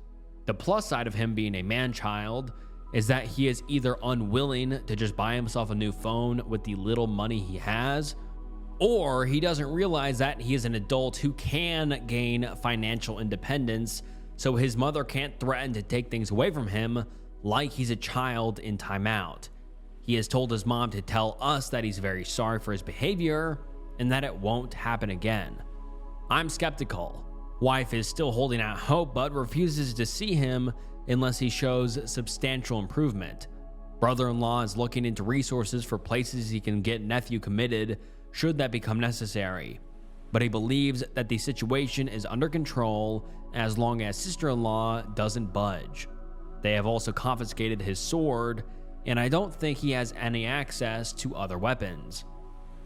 A: The plus side of him being a man-child is that he is either unwilling to just buy himself a new phone with the little money he has, or he doesn't realize that he is an adult who can gain financial independence, so his mother can't threaten to take things away from him like he's a child in timeout. He has told his mom to tell us that he's very sorry for his behavior and that it won't happen again. I'm skeptical. Wife is still holding out hope but refuses to see him unless he shows substantial improvement. Brother-in-law is looking into resources for places he can get nephew committed should that become necessary, but he believes that the situation is under control as long as sister-in-law doesn't budge. They have also confiscated his sword, and I don't think he has any access to other weapons.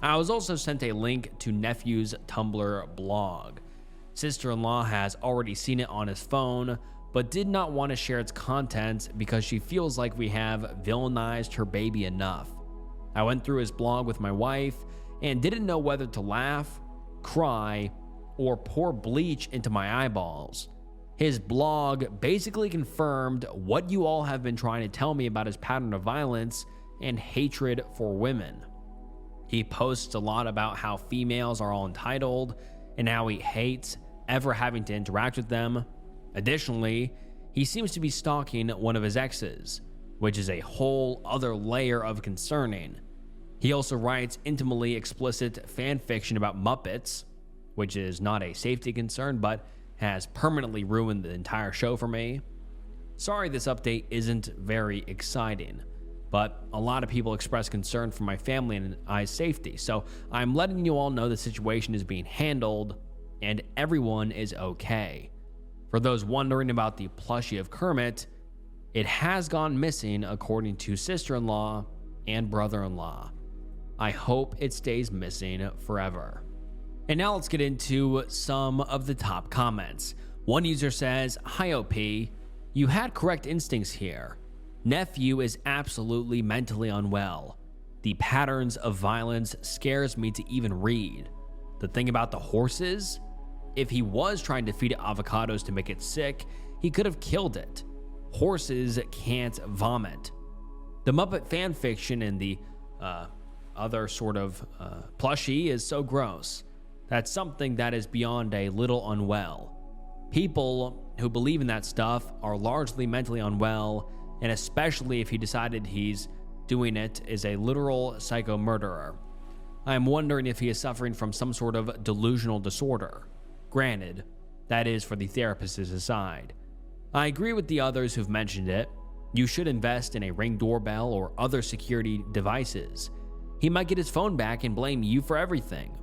A: I was also sent a link to nephew's Tumblr blog. Sister-in-law has already seen it on his phone, but did not want to share its contents because she feels like we have villainized her baby enough. I went through his blog with my wife and didn't know whether to laugh, cry, or pour bleach into my eyeballs. His blog basically confirmed what you all have been trying to tell me about his pattern of violence and hatred for women. He posts a lot about how females are all entitled and how he hates ever having to interact with them. Additionally, he seems to be stalking one of his exes, which is a whole other layer of concerning. He also writes intimately explicit fan fiction about Muppets, which is not a safety concern, but has permanently ruined the entire show for me. Sorry this update isn't very exciting, but a lot of people express concern for my family and I's safety, so I'm letting you all know the situation is being handled and everyone is okay. For those wondering about the plushie of Kermit, it has gone missing according to sister-in-law and brother-in-law. I hope it stays missing forever. And now let's get into some of the top comments. One user says, "Hi OP, you had correct instincts here. Nephew is absolutely mentally unwell. The patterns of violence scares me to even read. The thing about the horses, if he was trying to feed it avocados to make it sick, he could have killed it. Horses can't vomit. The Muppet fanfiction and the other sort of plushie is so gross. That's something that is beyond a little unwell. People who believe in that stuff are largely mentally unwell, and especially if he decided he's doing it is a literal psycho murderer. I'm wondering if he is suffering from some sort of delusional disorder. Granted, that is for the therapist to decide. I agree with the others who've mentioned it. You should invest in a Ring doorbell or other security devices. He might get his phone back and blame you for everything.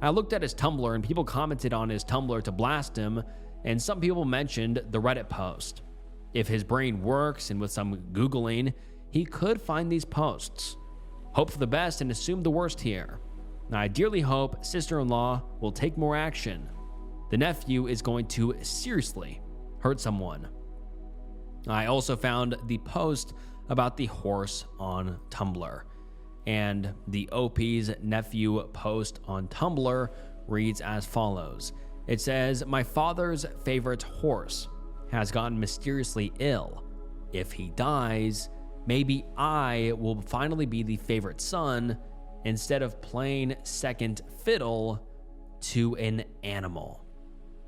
A: I looked at his Tumblr and people commented on his Tumblr to blast him, and some people mentioned the Reddit post. If his brain works and with some Googling, he could find these posts. Hope for the best and assume the worst here. I dearly hope sister-in-law will take more action. The nephew is going to seriously hurt someone." I also found the post about the horse on Tumblr. And the OP's nephew post on Tumblr reads as follows. It says, "My father's favorite horse has gotten mysteriously ill. If he dies, maybe I will finally be the favorite son instead of playing second fiddle to an animal."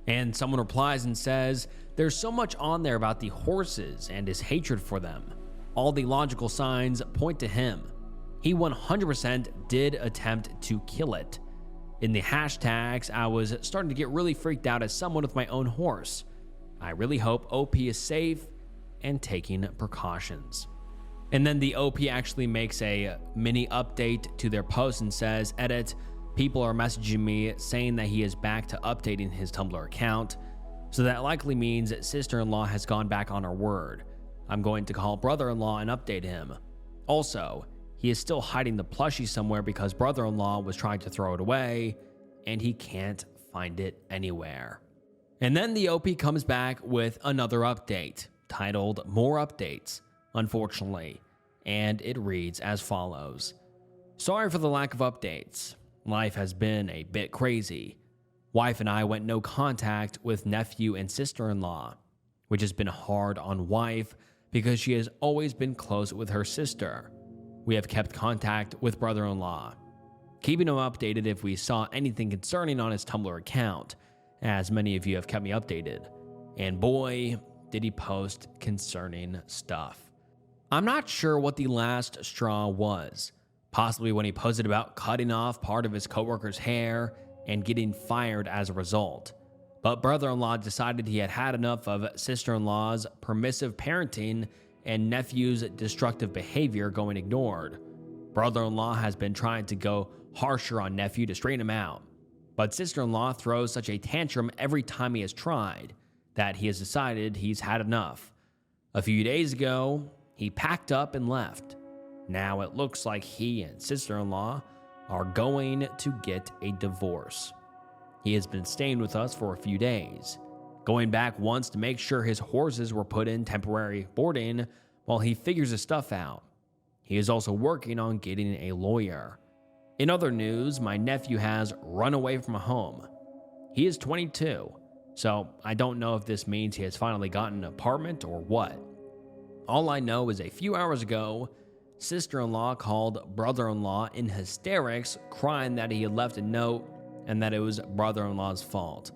A: And someone replies and says, "There's so much on there about the horses and his hatred for them. All the logical signs point to him. He 100% did attempt to kill it. In the hashtags, I was starting to get really freaked out as someone with my own horse. I really hope OP is safe and taking precautions." And then the OP actually makes a mini update to their post and says, "Edit, people are messaging me saying that he is back to updating his Tumblr account. So that likely means that sister-in-law has gone back on her word. I'm going to call brother-in-law and update him. Also, he is still hiding the plushie somewhere because brother-in-law was trying to throw it away and he can't find it anywhere." And then the OP comes back with another update titled "More Updates," unfortunately, and it reads as follows. "Sorry for the lack of updates. Life has been a bit crazy. Wife and I went no contact with nephew and sister-in-law, which has been hard on wife because she has always been close with her sister. We have kept contact with brother-in-law, keeping him updated if we saw anything concerning on his Tumblr account, as many of you have kept me updated. And boy, did he post concerning stuff. I'm not sure what the last straw was. Possibly when he posted about cutting off part of his coworker's hair and getting fired as a result. But brother-in-law decided he had had enough of sister-in-law's permissive parenting and nephew's destructive behavior going ignored. Brother-in-law has been trying to go harsher on nephew to straighten him out. But sister-in-law throws such a tantrum every time he has tried that he has decided he's had enough. A few days ago, he packed up and left. Now it looks like he and sister-in-law are going to get a divorce. He has been staying with us for a few days, going back once to make sure his horses were put in temporary boarding while he figures his stuff out. He is also working on getting a lawyer. In other news, my nephew has run away from home. He is 22, So I don't know if this means he has finally gotten an apartment or what. All I know is a few hours ago, sister-in-law called brother-in-law in hysterics, crying that he had left a note and that it was brother-in-law's fault.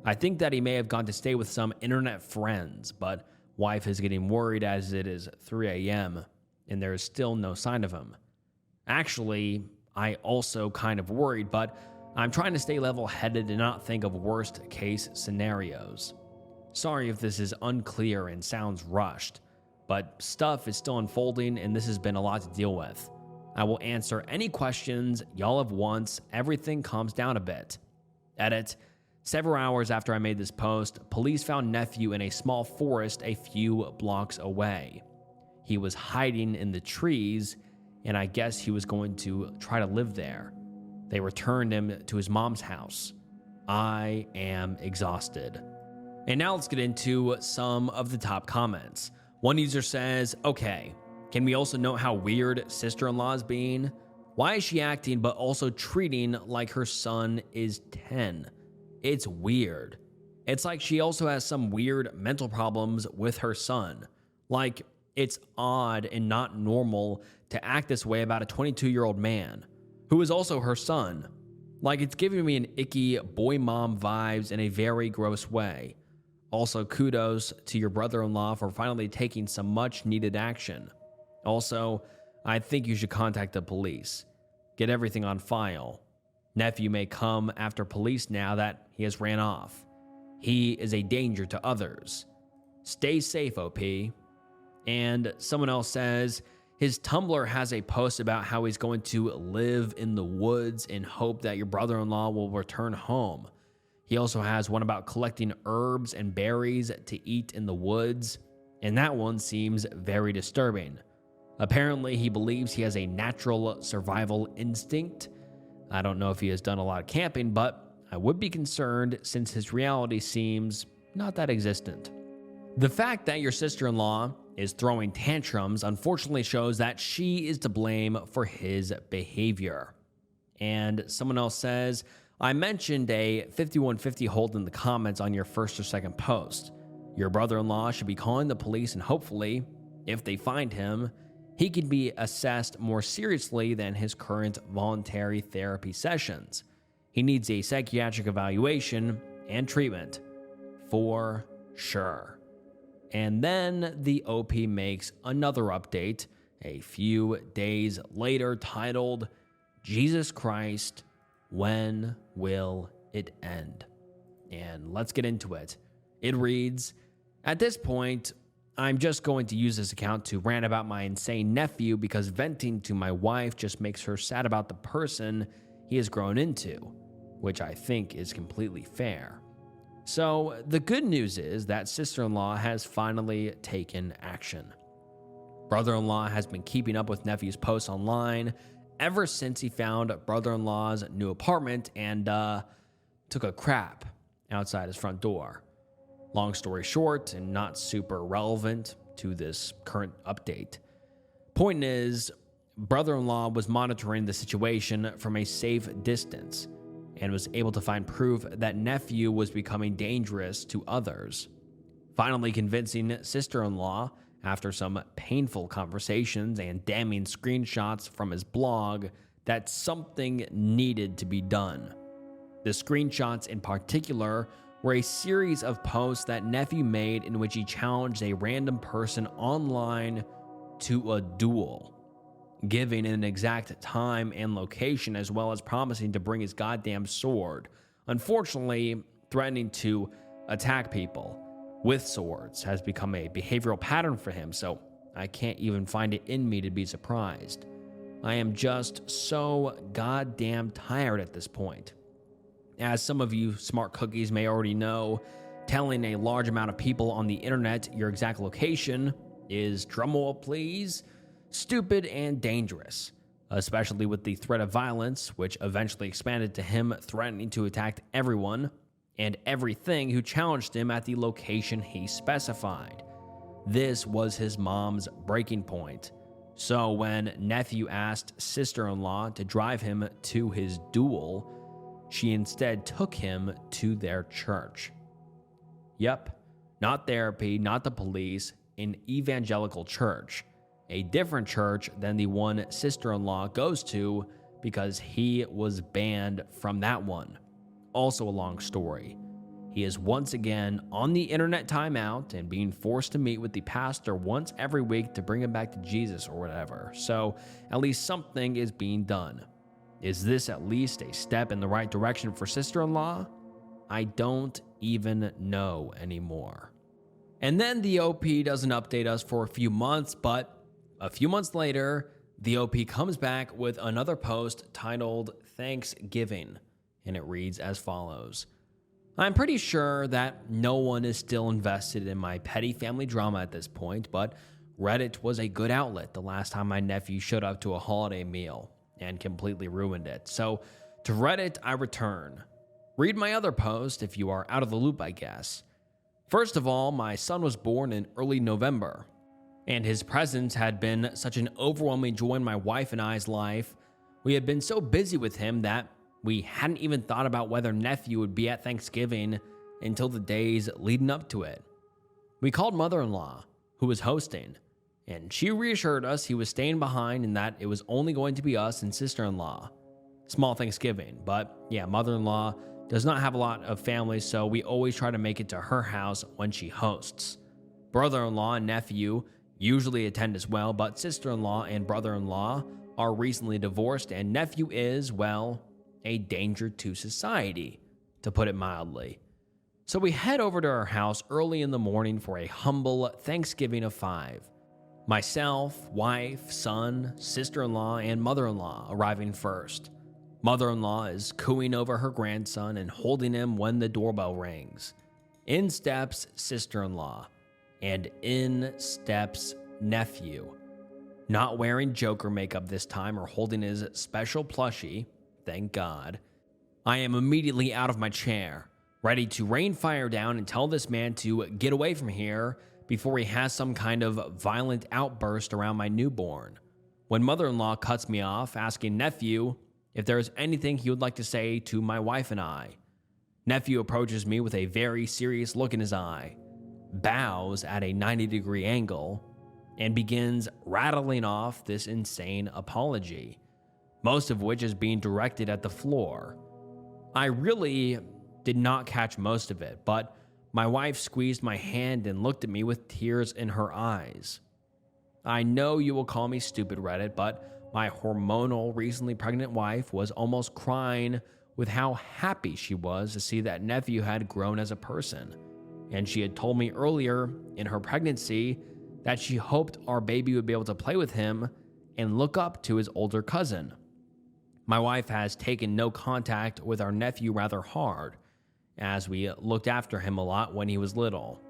A: I think that he may have gone to stay with some internet friends, but wife is getting worried as it is 3 a.m. and there is still no sign of him. Actually, I also kind of worried, but I'm trying to stay level-headed and not think of worst-case scenarios. Sorry if this is unclear and sounds rushed, but stuff is still unfolding and this has been a lot to deal with. I will answer any questions y'all have once everything calms down a bit. Edit. Several hours after I made this post, police found nephew in a small forest a few blocks away. He was hiding in the trees, and I guess he was going to try to live there. They returned him to his mom's house. I am exhausted. And now let's get into some of the top comments. One user says, okay, can we also note how weird sister-in-law is being? Why is she acting but also treating like her son is 10? It's weird. It's like she also has some weird mental problems with her son. Like, it's odd and not normal to act this way about a 22-year-old man, who is also her son. Like, it's giving me an icky boy mom vibes in a very gross way. Also, kudos to your brother-in-law for finally taking some much-needed action. Also, I think you should contact the police. Get everything on file. Nephew may come after police now that he has ran off. He is a danger to others. Stay safe, OP. And someone else says, his Tumblr has a post about how he's going to live in the woods and hope that your brother-in-law will return home. He also has one about collecting herbs and berries to eat in the woods, and that one seems very disturbing. Apparently, he believes he has a natural survival instinct. I don't know if he has done a lot of camping, but I would be concerned since his reality seems not that existent. The fact that your sister-in-law is throwing tantrums unfortunately shows that she is to blame for his behavior. And someone else says, I mentioned a 5150 hold in the comments on your first or second post. Your brother-in-law should be calling the police and hopefully, if they find him, he can be assessed more seriously than his current voluntary therapy sessions. He needs a psychiatric evaluation and treatment, for sure. And then the OP makes another update a few days later titled, Jesus Christ, when will it end? And let's get into it. It reads, at this point, I'm just going to use this account to rant about my insane nephew because venting to my wife just makes her sad about the person he has grown into, which I think is completely fair. So the good news is that sister-in-law has finally taken action. Brother-in-law has been keeping up with nephew's posts online ever since he found brother-in-law's new apartment and took a crap outside his front door. Long story short, and not super relevant to this current update. Point is, brother-in-law was monitoring the situation from a safe distance and was able to find proof that nephew was becoming dangerous to others. Finally convincing sister-in-law, after some painful conversations and damning screenshots from his blog, that something needed to be done. The screenshots in particular were a series of posts that nephew made in which he challenged a random person online to a duel, giving an exact time and location as well as promising to bring his goddamn sword. Unfortunately, threatening to attack people with swords has become a behavioral pattern for him, so I can't even find it in me to be surprised. I am just so goddamn tired at this point. As some of you smart cookies may already know, telling a large amount of people on the internet your exact location is, drumroll please, stupid and dangerous, especially with the threat of violence, which eventually expanded to him threatening to attack everyone and everything who challenged him at the location he specified. This was his mom's breaking point. So when nephew asked sister-in-law to drive him to his duel, she instead took him to their church. Yep, not therapy, not the police, an evangelical church. A different church than the one sister-in-law goes to because he was banned from that one. Also a long story. He is once again on the internet timeout and being forced to meet with the pastor once every week to bring him back to Jesus or whatever. So at least something is being done. Is this at least a step in the right direction for sister-in-law? I don't even know anymore. And then the OP doesn't update us for a few months, but a few months later, the OP comes back with another post titled Thanksgiving, and it reads as follows. I'm pretty sure that no one is still invested in my petty family drama at this point, but Reddit was a good outlet the last time my nephew showed up to a holiday meal and completely ruined it. So to Reddit, I return. Read my other post if you are out of the loop, I guess. First of all, my son was born in early November, and his presence had been such an overwhelming joy in my wife and I's life. We had been so busy with him that we hadn't even thought about whether nephew would be at Thanksgiving until the days leading up to it. We called mother-in-law, who was hosting, and she reassured us he was staying behind and that it was only going to be us and sister-in-law. Small Thanksgiving, but yeah, mother-in-law does not have a lot of family, so we always try to make it to her house when she hosts. Brother-in-law and nephew usually attend as well, but sister-in-law and brother-in-law are recently divorced, and nephew is, well, a danger to society, to put it mildly. So we head over to our house early in the morning for a humble Thanksgiving of 5. Myself, wife, son, sister-in-law, and mother-in-law arriving first. Mother-in-law is cooing over her grandson and holding him when the doorbell rings. In steps sister-in-law, and in steps nephew. Not wearing Joker makeup this time or holding his special plushie, thank God. I am immediately out of my chair, ready to rain fire down and tell this man to get away from here before he has some kind of violent outburst around my newborn. When mother-in-law cuts me off, asking nephew if there is anything he would like to say to my wife and I. Nephew approaches me with a very serious look in his eye, bows at a 90-degree angle, and begins rattling off this insane apology, most of which is being directed at the floor. I really did not catch most of it, but my wife squeezed my hand and looked at me with tears in her eyes. I know you will call me stupid, Reddit, but my hormonal, recently pregnant wife was almost crying with how happy she was to see that nephew had grown as a person. And she had told me earlier in her pregnancy that she hoped our baby would be able to play with him and look up to his older cousin. My wife has taken no contact with our nephew rather hard, as we looked after him a lot when he was little,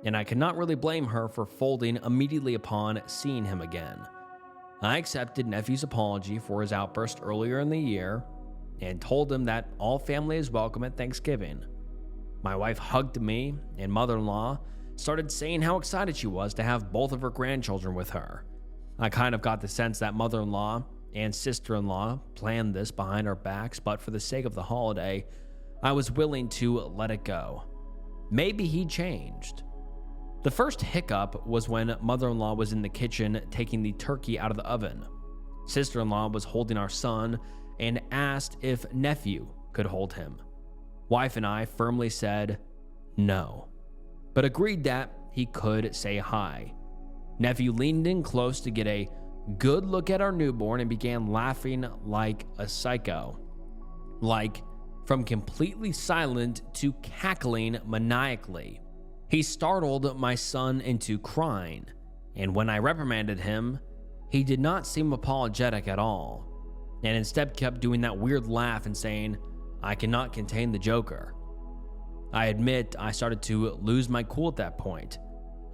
A: and I cannot really blame her for folding immediately upon seeing him again. I accepted nephew's apology for his outburst earlier in the year and told him that all family is welcome at Thanksgiving. My wife hugged me, and mother-in-law started saying how excited she was to have both of her grandchildren with her. I kind of got the sense that mother-in-law and sister-in-law planned this behind our backs, but for the sake of the holiday, I was willing to let it go. Maybe he changed. The first hiccup was when mother-in-law was in the kitchen taking the turkey out of the oven. Sister-in-law was holding our son and asked if nephew could hold him. Wife and I firmly said no, but agreed that he could say hi. Nephew leaned in close to get a good look at our newborn and began laughing like a psycho. Like, from completely silent to cackling maniacally. He startled my son into crying, and when I reprimanded him, he did not seem apologetic at all, and instead kept doing that weird laugh and saying, "I cannot contain the Joker." I admit I started to lose my cool at that point.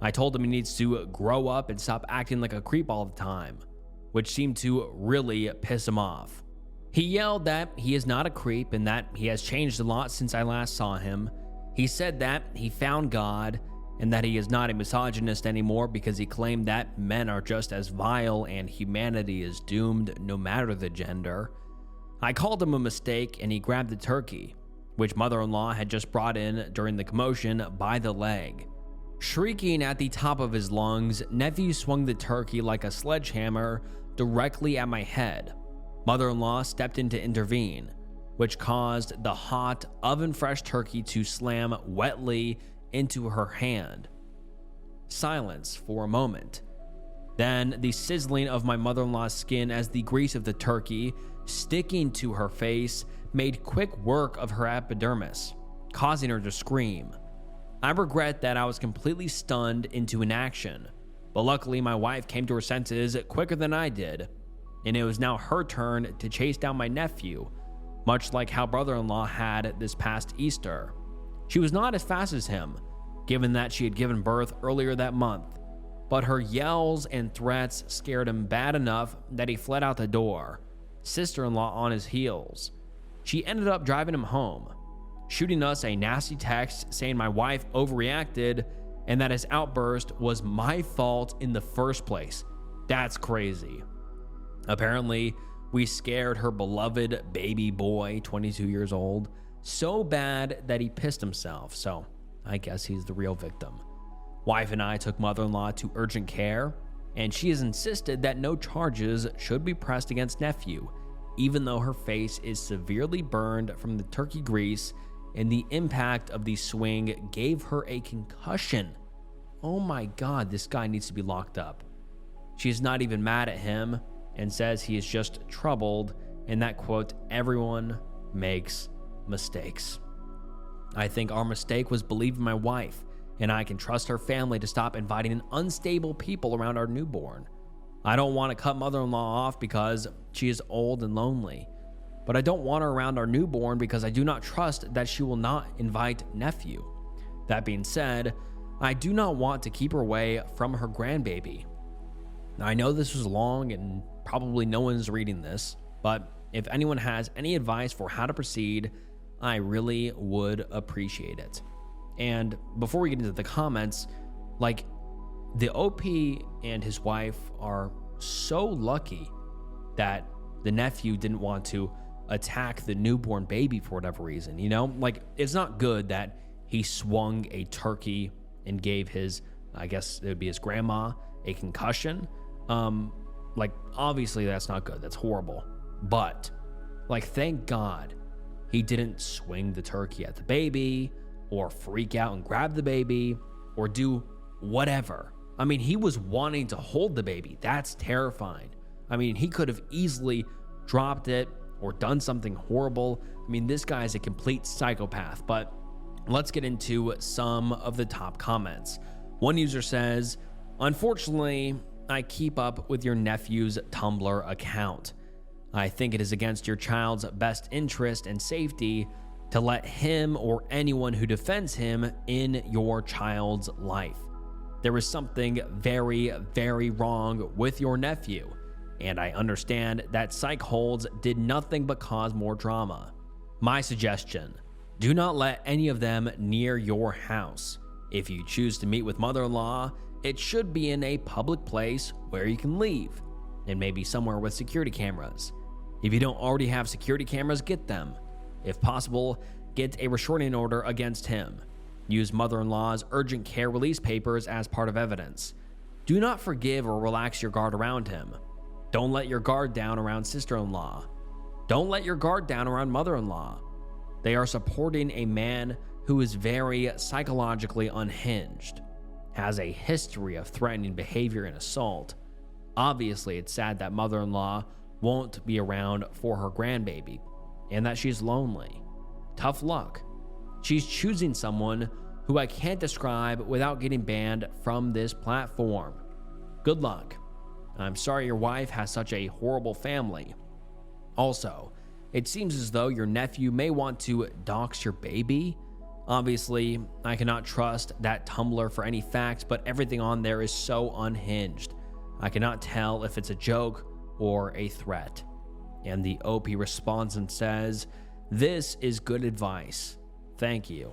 A: I told him he needs to grow up and stop acting like a creep all the time, which seemed to really piss him off. He yelled that he is not a creep and that he has changed a lot since I last saw him. He said that he found God and that he is not a misogynist anymore because he claimed that men are just as vile and humanity is doomed no matter the gender. I called him a mistake and he grabbed the turkey, which mother-in-law had just brought in during the commotion, by the leg. Shrieking at the top of his lungs, nephew swung the turkey like a sledgehammer directly at my head. Mother-in-law stepped in to intervene, which caused the hot, oven-fresh turkey to slam wetly into her hand. Silence for a moment. Then the sizzling of my mother-in-law's skin as the grease of the turkey, sticking to her face, made quick work of her epidermis, causing her to scream. I regret that I was completely stunned into inaction, but luckily my wife came to her senses quicker than I did, and it was now her turn to chase down my nephew, much like how brother-in-law had this past Easter. She was not as fast as him, given that she had given birth earlier that month, but her yells and threats scared him bad enough that he fled out the door, sister-in-law on his heels. She ended up driving him home, shooting us a nasty text saying my wife overreacted and that his outburst was my fault in the first place. That's crazy. Apparently, we scared her beloved baby boy, 22 years old, so bad that he pissed himself, so I guess he's the real victim. Wife and I took mother-in-law to urgent care, and she has insisted that no charges should be pressed against nephew, even though her face is severely burned from the turkey grease and the impact of the swing gave her a concussion. Oh my God, this guy needs to be locked up. She's not even mad at him and says he is just troubled and that, quote, everyone makes mistakes. I think our mistake was believing my wife, and I can trust her family to stop inviting unstable people around our newborn. I don't want to cut mother-in-law off because she is old and lonely, but I don't want her around our newborn because I do not trust that she will not invite nephew. That being said, I do not want to keep her away from her grandbaby. Now, I know this was long and probably no one's reading this, but if anyone has any advice for how to proceed, I really would appreciate it. And before we get into the comments, like, the OP and his wife are so lucky that the nephew didn't want to attack the newborn baby for whatever reason, you know? Like, it's not good that he swung a turkey and gave his, I guess it would be his grandma, a concussion. Like, obviously that's not good. That's horrible. But, like, thank God he didn't swing the turkey at the baby or freak out and grab the baby or do whatever. I mean, he was wanting to hold the baby. That's terrifying. I mean, he could have easily dropped it or done something horrible. I mean, this guy is a complete psychopath. But let's get into some of the top comments. One user says, unfortunately, I keep up with your nephew's Tumblr account. I think it is against your child's best interest and safety to let him or anyone who defends him in your child's life. There is something very, very wrong with your nephew, and I understand that psych holds did nothing but cause more drama. My suggestion, do not let any of them near your house. If you choose to meet with mother-in-law, it should be in a public place where you can leave, and maybe somewhere with security cameras. If you don't already have security cameras, get them. If possible, get a restraining order against him. Use mother-in-law's urgent care release papers as part of evidence. Do not forgive or relax your guard around him. Don't let your guard down around sister-in-law. Don't let your guard down around mother-in-law. They are supporting a man who is very psychologically unhinged, has a history of threatening behavior and assault. Obviously, it's sad that mother-in-law won't be around for her grandbaby and that she's lonely. Tough luck. She's choosing someone who I can't describe without getting banned from this platform. Good luck. I'm sorry your wife has such a horrible family. Also, it seems as though your nephew may want to dox your baby. Obviously, I cannot trust that Tumblr for any facts, but everything on there is so unhinged. I cannot tell if it's a joke or a threat. And the OP responds and says, "This is good advice. Thank you.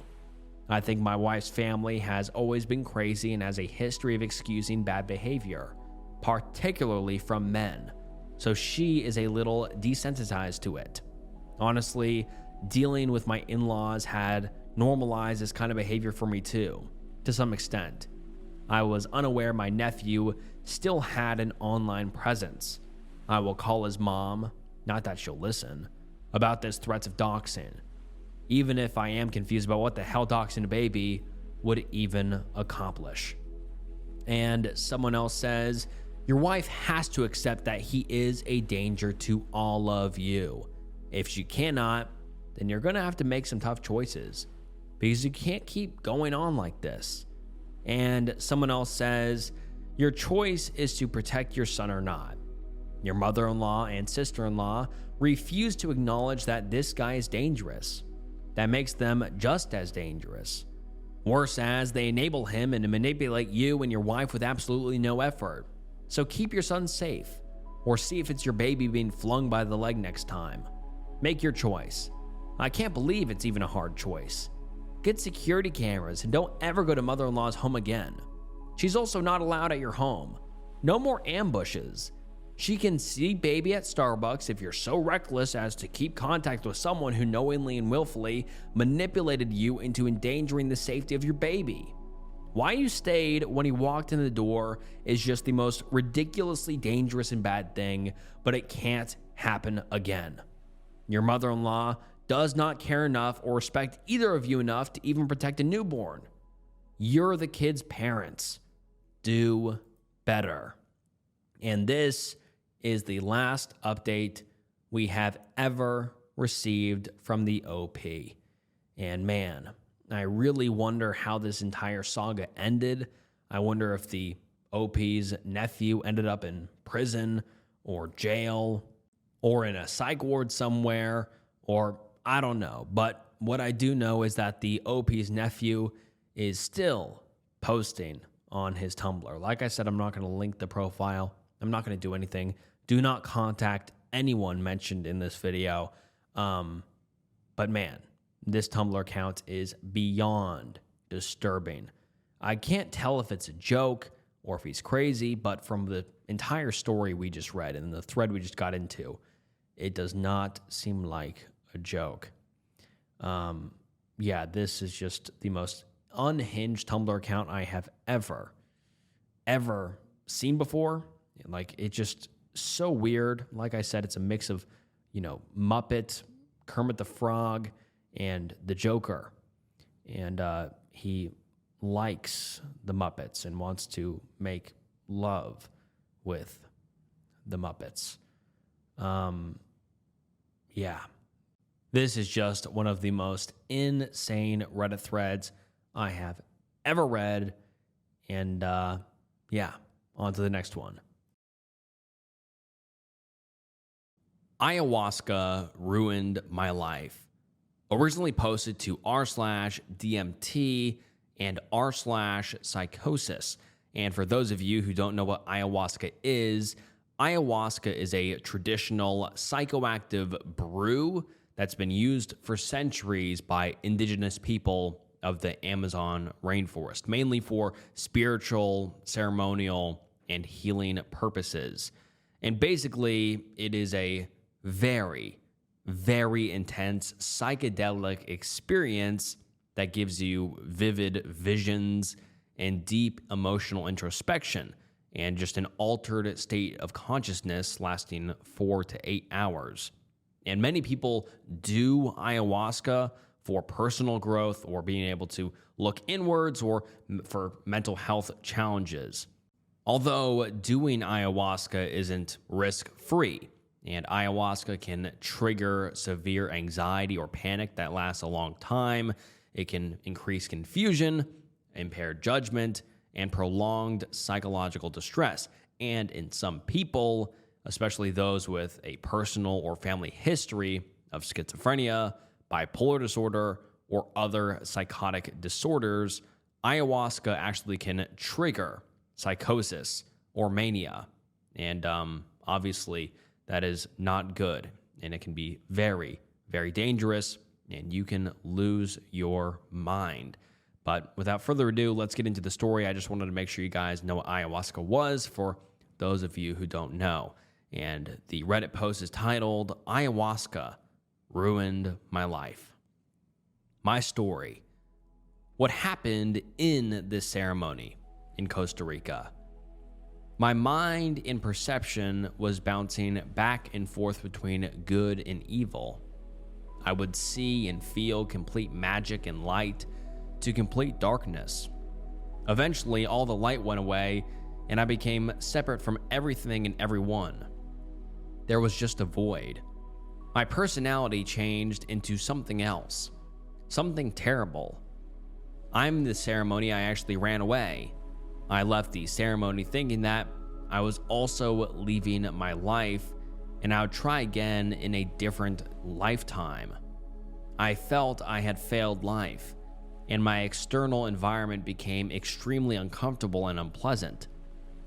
A: I think my wife's family has always been crazy and has a history of excusing bad behavior, particularly from men. So she is a little desensitized to it. Honestly, dealing with my in-laws had normalized this kind of behavior for me too, to some extent. I was unaware my nephew still had an online presence. I will call his mom, not that she'll listen, about this threats of doxing, even if I am confused about what the hell doxing a baby would even accomplish. And someone else says, your wife has to accept that he is a danger to all of you. If she cannot, then you're going to have to make some tough choices because you can't keep going on like this. And someone else says, your choice is to protect your son or not. Your mother-in-law and sister-in-law refuse to acknowledge that this guy is dangerous. That makes them just as dangerous. Worse, as they enable him and manipulate you and your wife with absolutely no effort. So keep your son safe, or see if it's your baby being flung by the leg next time. Make your choice. I can't believe it's even a hard choice. Get security cameras and don't ever go to mother-in-law's home again. She's also not allowed at your home. No more ambushes. She can see baby at Starbucks if you're so reckless as to keep contact with someone who knowingly and willfully manipulated you into endangering the safety of your baby. Why you stayed when he walked in the door is just the most ridiculously dangerous and bad thing, but it can't happen again. Your mother-in-law does not care enough or respect either of you enough to even protect a newborn. You're the kid's parents. Do better. And this is the last update we have ever received from the OP. And man, I really wonder how this entire saga ended. I wonder if the OP's nephew ended up in prison or jail or in a psych ward somewhere, or I don't know. But what I do know is that the OP's nephew is still posting on his Tumblr. Like I said, I'm not going to link the profile. I'm not going to do anything. Do not contact anyone mentioned in this video. But man, this Tumblr account is beyond disturbing. I can't tell if it's a joke or if he's crazy, but from the entire story we just read and the thread we just got into, it does not seem like a joke. Yeah, this is just the most unhinged Tumblr account I have ever seen before. Like, it's just so weird. Like I said, it's a mix of, Muppet, Kermit the Frog, and the Joker. And he likes the Muppets and wants to make love with the Muppets. Yeah. This is just one of the most insane Reddit threads I have ever read. And yeah, on to the next one. Ayahuasca ruined my life. Originally posted to r/DMT and r/psychosis. And for those of you who don't know what ayahuasca is a traditional psychoactive brew that's been used for centuries by indigenous people of the Amazon rainforest, mainly for spiritual, ceremonial, and healing purposes. And basically, it is a very, very intense psychedelic experience that gives you vivid visions and deep emotional introspection and just an altered state of consciousness lasting 4 to 8 hours. And many people do ayahuasca for personal growth or being able to look inwards or for mental health challenges. Although doing ayahuasca isn't risk-free, and ayahuasca can trigger severe anxiety or panic that lasts a long time. It can increase confusion, impaired judgment, and prolonged psychological distress. And in some people, especially those with a personal or family history of schizophrenia, bipolar disorder, or other psychotic disorders, ayahuasca actually can trigger psychosis or mania. And obviously, that is not good, and it can be very, very dangerous, and you can lose your mind. But without further ado, let's get into the story. I just wanted to make sure you guys know what ayahuasca was for those of you who don't know. And the Reddit post is titled, Ayahuasca, ruined my life. My story. What happened in this ceremony in Costa Rica? My mind and perception was bouncing back and forth between good and evil. I would see and feel complete magic and light to complete darkness. Eventually, all the light went away, and I became separate from everything and everyone. There was just a void. My personality changed into something else, something terrible. In the ceremony, I actually ran away. I left the ceremony thinking that I was also leaving my life and I would try again in a different lifetime. I felt I had failed life, and my external environment became extremely uncomfortable and unpleasant.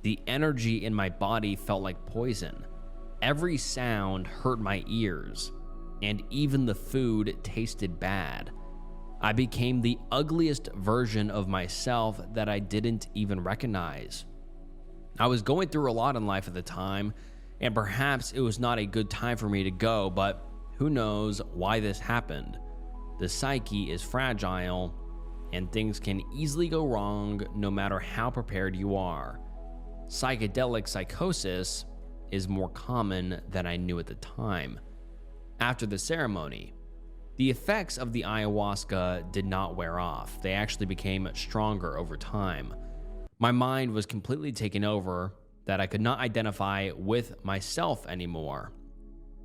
A: The energy in my body felt like poison. Every sound hurt my ears, and even the food tasted bad. I became the ugliest version of myself that I didn't even recognize. I was going through a lot in life at the time, and perhaps it was not a good time for me to go, but who knows why this happened. The psyche is fragile, and things can easily go wrong no matter how prepared you are. Psychedelic psychosis is more common than I knew at the time. After the ceremony, the effects of the ayahuasca did not wear off. They actually became stronger over time. My mind was completely taken over that I could not identify with myself anymore.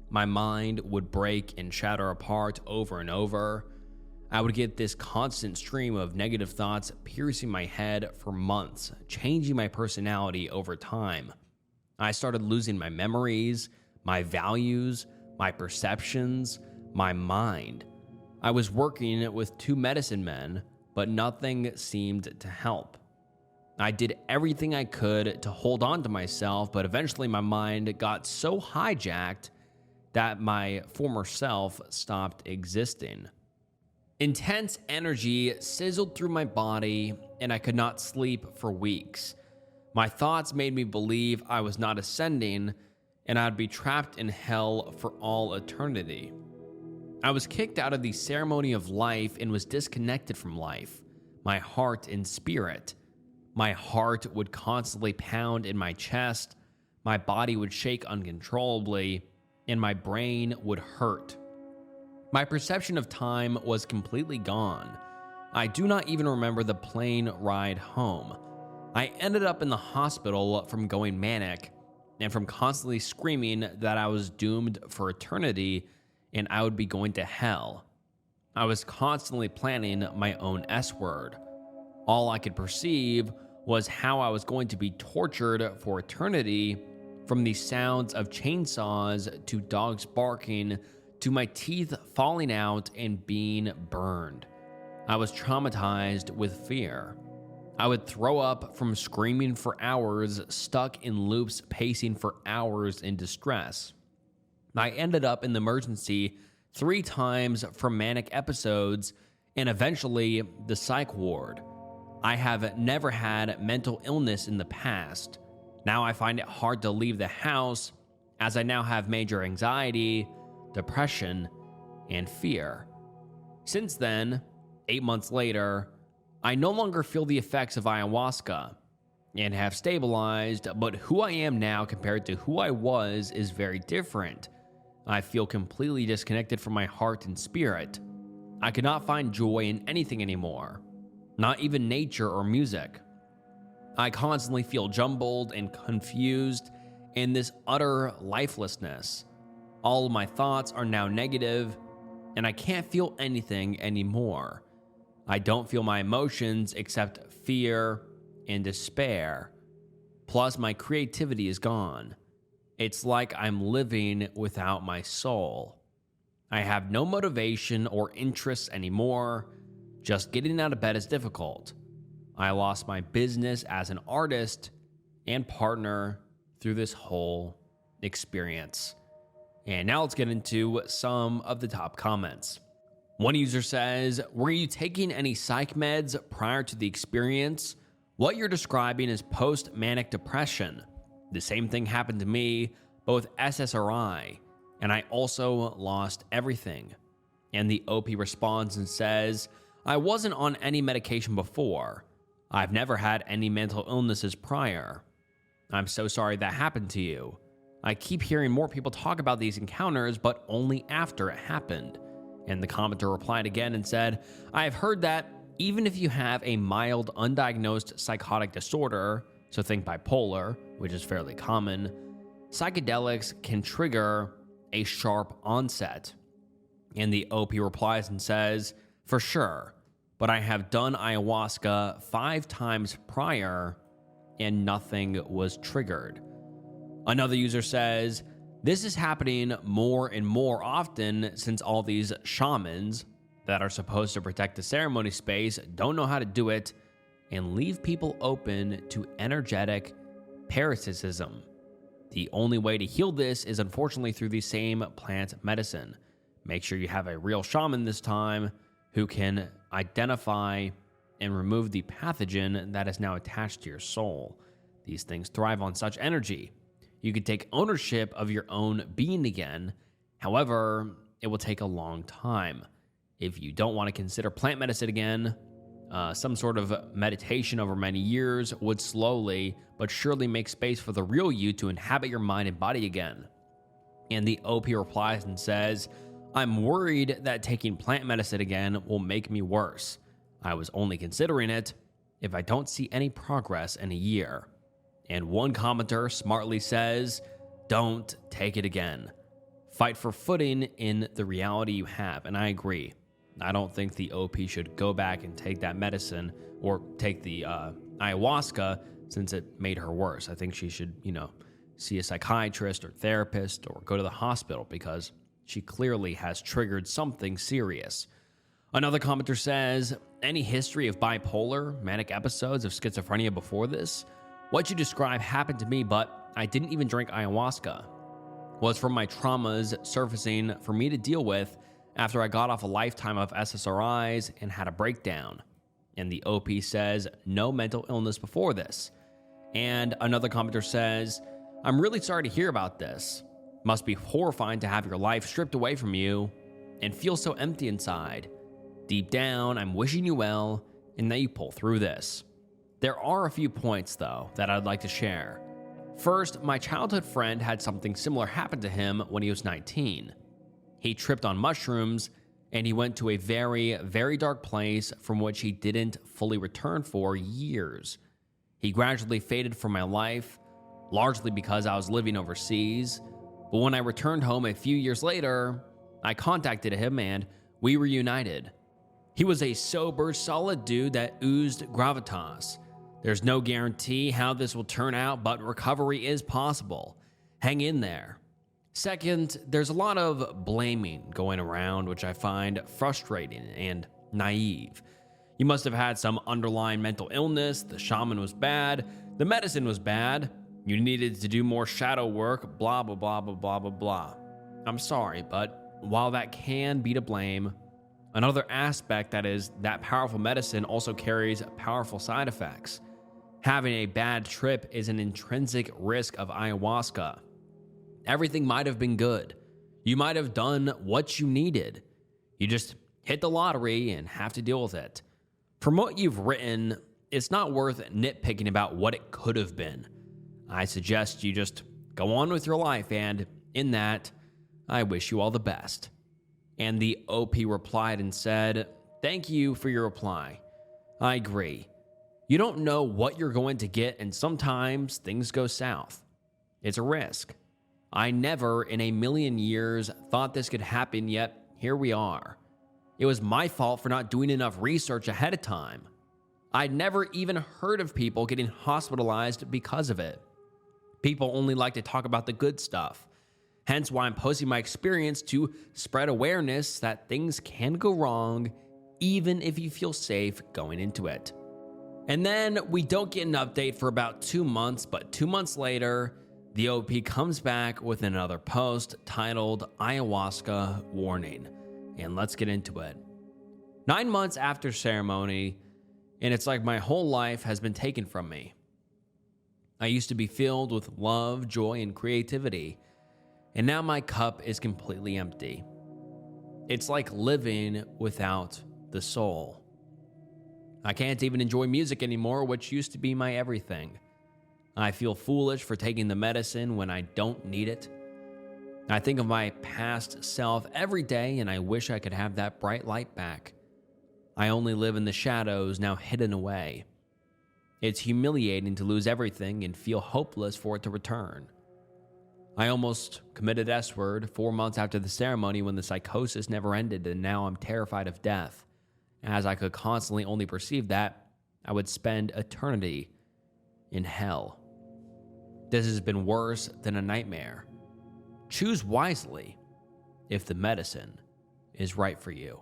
A: My mind would break and shatter apart over and over. I would get this constant stream of negative thoughts piercing my head for months, changing my personality over time. I started losing my memories, my values, my perceptions, my mind. I was working with 2 medicine men, but nothing seemed to help. I did everything I could to hold on to myself, but eventually my mind got so hijacked that my former self stopped existing. Intense energy sizzled through my body, and I could not sleep for weeks. My thoughts made me believe I was not ascending, and I'd be trapped in hell for all eternity. I was kicked out of the ceremony of life and was disconnected from life, my heart and spirit. My heart would constantly pound in my chest, my body would shake uncontrollably, and my brain would hurt. My perception of time was completely gone. I do not even remember the plane ride home. I ended up in the hospital from going manic and from constantly screaming that I was doomed for eternity and I would be going to hell. I was constantly planning my own S-word. All I could perceive was how I was going to be tortured for eternity, from the sounds of chainsaws to dogs barking to my teeth falling out and being burned. I was traumatized with fear. I would throw up from screaming for hours, stuck in loops, pacing for hours in distress. I ended up in the emergency 3 times for manic episodes and eventually the psych ward. I have never had mental illness in the past. Now I find it hard to leave the house as I now have major anxiety, depression, and fear. Since then, 8 months later, I no longer feel the effects of ayahuasca and have stabilized, but who I am now compared to who I was is very different. I feel completely disconnected from my heart and spirit. I could not find joy in anything anymore, not even nature or music. I constantly feel jumbled and confused in this utter lifelessness. All of my thoughts are now negative, and I can't feel anything anymore. I don't feel my emotions except fear and despair. Plus, my creativity is gone. It's like I'm living without my soul. I have no motivation or interests anymore. Just getting out of bed is difficult. I lost my business as an artist and partner through this whole experience. And now let's get into some of the top comments. One user says, were you taking any psych meds prior to the experience? What you're describing is post-manic depression. The same thing happened to me, but with SSRI. and I also lost everything. And the OP responds and says, I wasn't on any medication before. I've never had any mental illnesses prior. I'm so sorry that happened to you. I keep hearing more people talk about these encounters, but only after it happened. And the commenter replied again and said, I have heard that even if you have a mild undiagnosed psychotic disorder, so think bipolar, which is fairly common, psychedelics can trigger a sharp onset. And the OP replies and says, for sure, but I have done ayahuasca 5 times prior and nothing was triggered. Another user says, this is happening more and more often since all these shamans that are supposed to protect the ceremony space don't know how to do it and leave people open to energetic parasitism. The only way to heal this is unfortunately through the same plant medicine. Make sure you have a real shaman this time who can identify and remove the pathogen that is now attached to your soul. These things thrive on such energy. You can take ownership of your own being again. However, it will take a long time. If you don't want to consider plant medicine again, some sort of meditation over many years would slowly but surely make space for the real you to inhabit your mind and body again. And the OP replies and says, I'm worried that taking plant medicine again will make me worse. I was only considering it if I don't see any progress in a year. And one commenter smartly says, don't take it again. Fight for footing in the reality you have. And I agree. I don't think the OP should go back and take that medicine or take the ayahuasca since it made her worse. I think she should, see a psychiatrist or therapist or go to the hospital because she clearly has triggered something serious. Another commenter says, any history of bipolar, manic episodes of schizophrenia before this? What you describe happened to me, but I didn't even drink ayahuasca. Was from my traumas surfacing for me to deal with after I got off a lifetime of SSRIs and had a breakdown. And the OP says, no mental illness before this. And another commenter says, I'm really sorry to hear about this. Must be horrifying to have your life stripped away from you and feel so empty inside. Deep down, I'm wishing you well and that you pull through this. There are a few points, though, that I'd like to share. First, my childhood friend had something similar happen to him when he was 19. He tripped on mushrooms, and he went to a very, very dark place from which he didn't fully return for years. He gradually faded from my life, largely because I was living overseas. But when I returned home a few years later, I contacted him and we reunited. He was a sober, solid dude that oozed gravitas. There's no guarantee how this will turn out, but recovery is possible. Hang in there. Second, there's a lot of blaming going around, which I find frustrating and naive. You must have had some underlying mental illness, the shaman was bad, the medicine was bad, you needed to do more shadow work, blah, blah, blah, blah, blah, blah, blah. I'm sorry, but while that can be to blame, another aspect that is that powerful medicine also carries powerful side effects. Having a bad trip is an intrinsic risk of ayahuasca. Everything might have been good. You might have done what you needed. You just hit the lottery and have to deal with it. From what you've written, it's not worth nitpicking about what it could have been. I suggest you just go on with your life, and in that, I wish you all the best. And the OP replied and said, thank you for your reply. I agree. You don't know what you're going to get, and sometimes things go south. It's a risk. I never in a million years thought this could happen, yet here we are. It was my fault for not doing enough research ahead of time. I'd never even heard of people getting hospitalized because of it. People only like to talk about the good stuff. Hence why I'm posting my experience to spread awareness that things can go wrong even if you feel safe going into it. And then we don't get an update for about 2 months, but 2 months later, the OP comes back with another post titled Ayahuasca Warning. And let's get into it. 9 months after ceremony, and it's like my whole life has been taken from me. I used to be filled with love, joy, and creativity. and now my cup is completely empty. It's like living without the soul. I can't even enjoy music anymore, which used to be my everything. I feel foolish for taking the medicine when I don't need it. I think of my past self every day, and I wish I could have that bright light back. I only live in the shadows, now hidden away. It's humiliating to lose everything and feel hopeless for it to return. I almost committed S-word 4 months after the ceremony when the psychosis never ended, and now I'm terrified of death, as I could constantly only perceive that I would spend eternity in hell. This has been worse than a nightmare. Choose wisely if the medicine is right for you.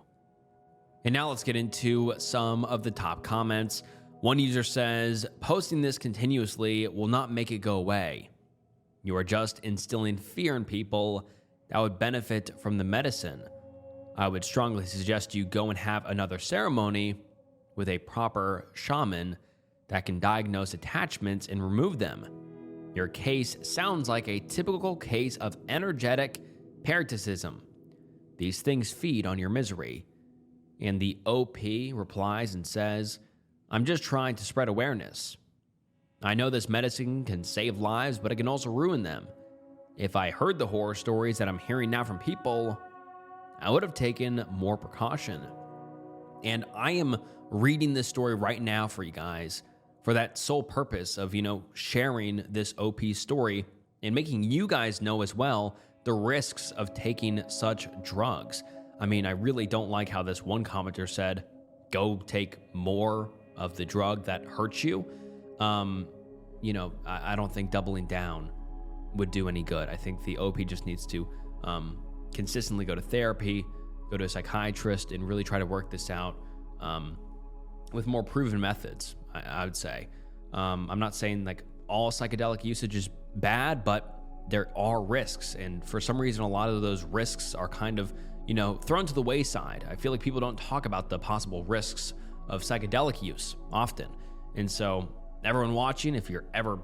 A: And now let's get into some of the top comments. One user says, posting this continuously will not make it go away. You are just instilling fear in people that would benefit from the medicine. I would strongly suggest you go and have another ceremony with a proper shaman that can diagnose attachments and remove them. Your case sounds like a typical case of energetic parasitism. These things feed on your misery. And the OP replies and says, I'm just trying to spread awareness. I know this medicine can save lives, but it can also ruin them. If I heard the horror stories that I'm hearing now from people, I would have taken more precaution. And I am reading this story right now for you guys for that sole purpose of, sharing this OP story and making you guys know as well the risks of taking such drugs. I mean, I really don't like how this one commenter said, go take more of the drug that hurts you. I don't think doubling down would do any good. I think the OP just needs to consistently go to therapy, go to a psychiatrist, and really try to work this out with more proven methods, I would say. I'm not saying like all psychedelic usage is bad, but there are risks. And for some reason, a lot of those risks are kind of, thrown to the wayside. I feel like people don't talk about the possible risks of psychedelic use often. And so everyone watching, if you're ever,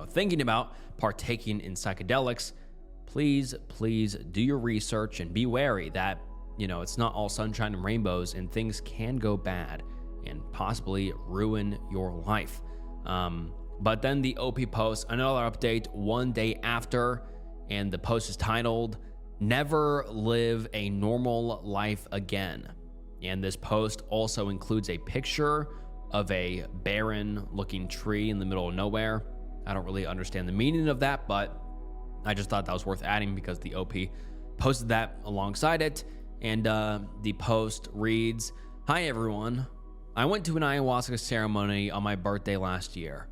A: thinking about partaking in psychedelics, please do your research and be wary that, it's not all sunshine and rainbows and things can go bad and possibly ruin your life. But then the OP posts another update one day after, and the post is titled, Never Live a Normal Life Again. And this post also includes a picture of a barren looking tree in the middle of nowhere. I don't really understand the meaning of that, but I just thought that was worth adding because the OP posted that alongside it. And the post reads, Hi everyone. I went to an ayahuasca ceremony on my birthday last year.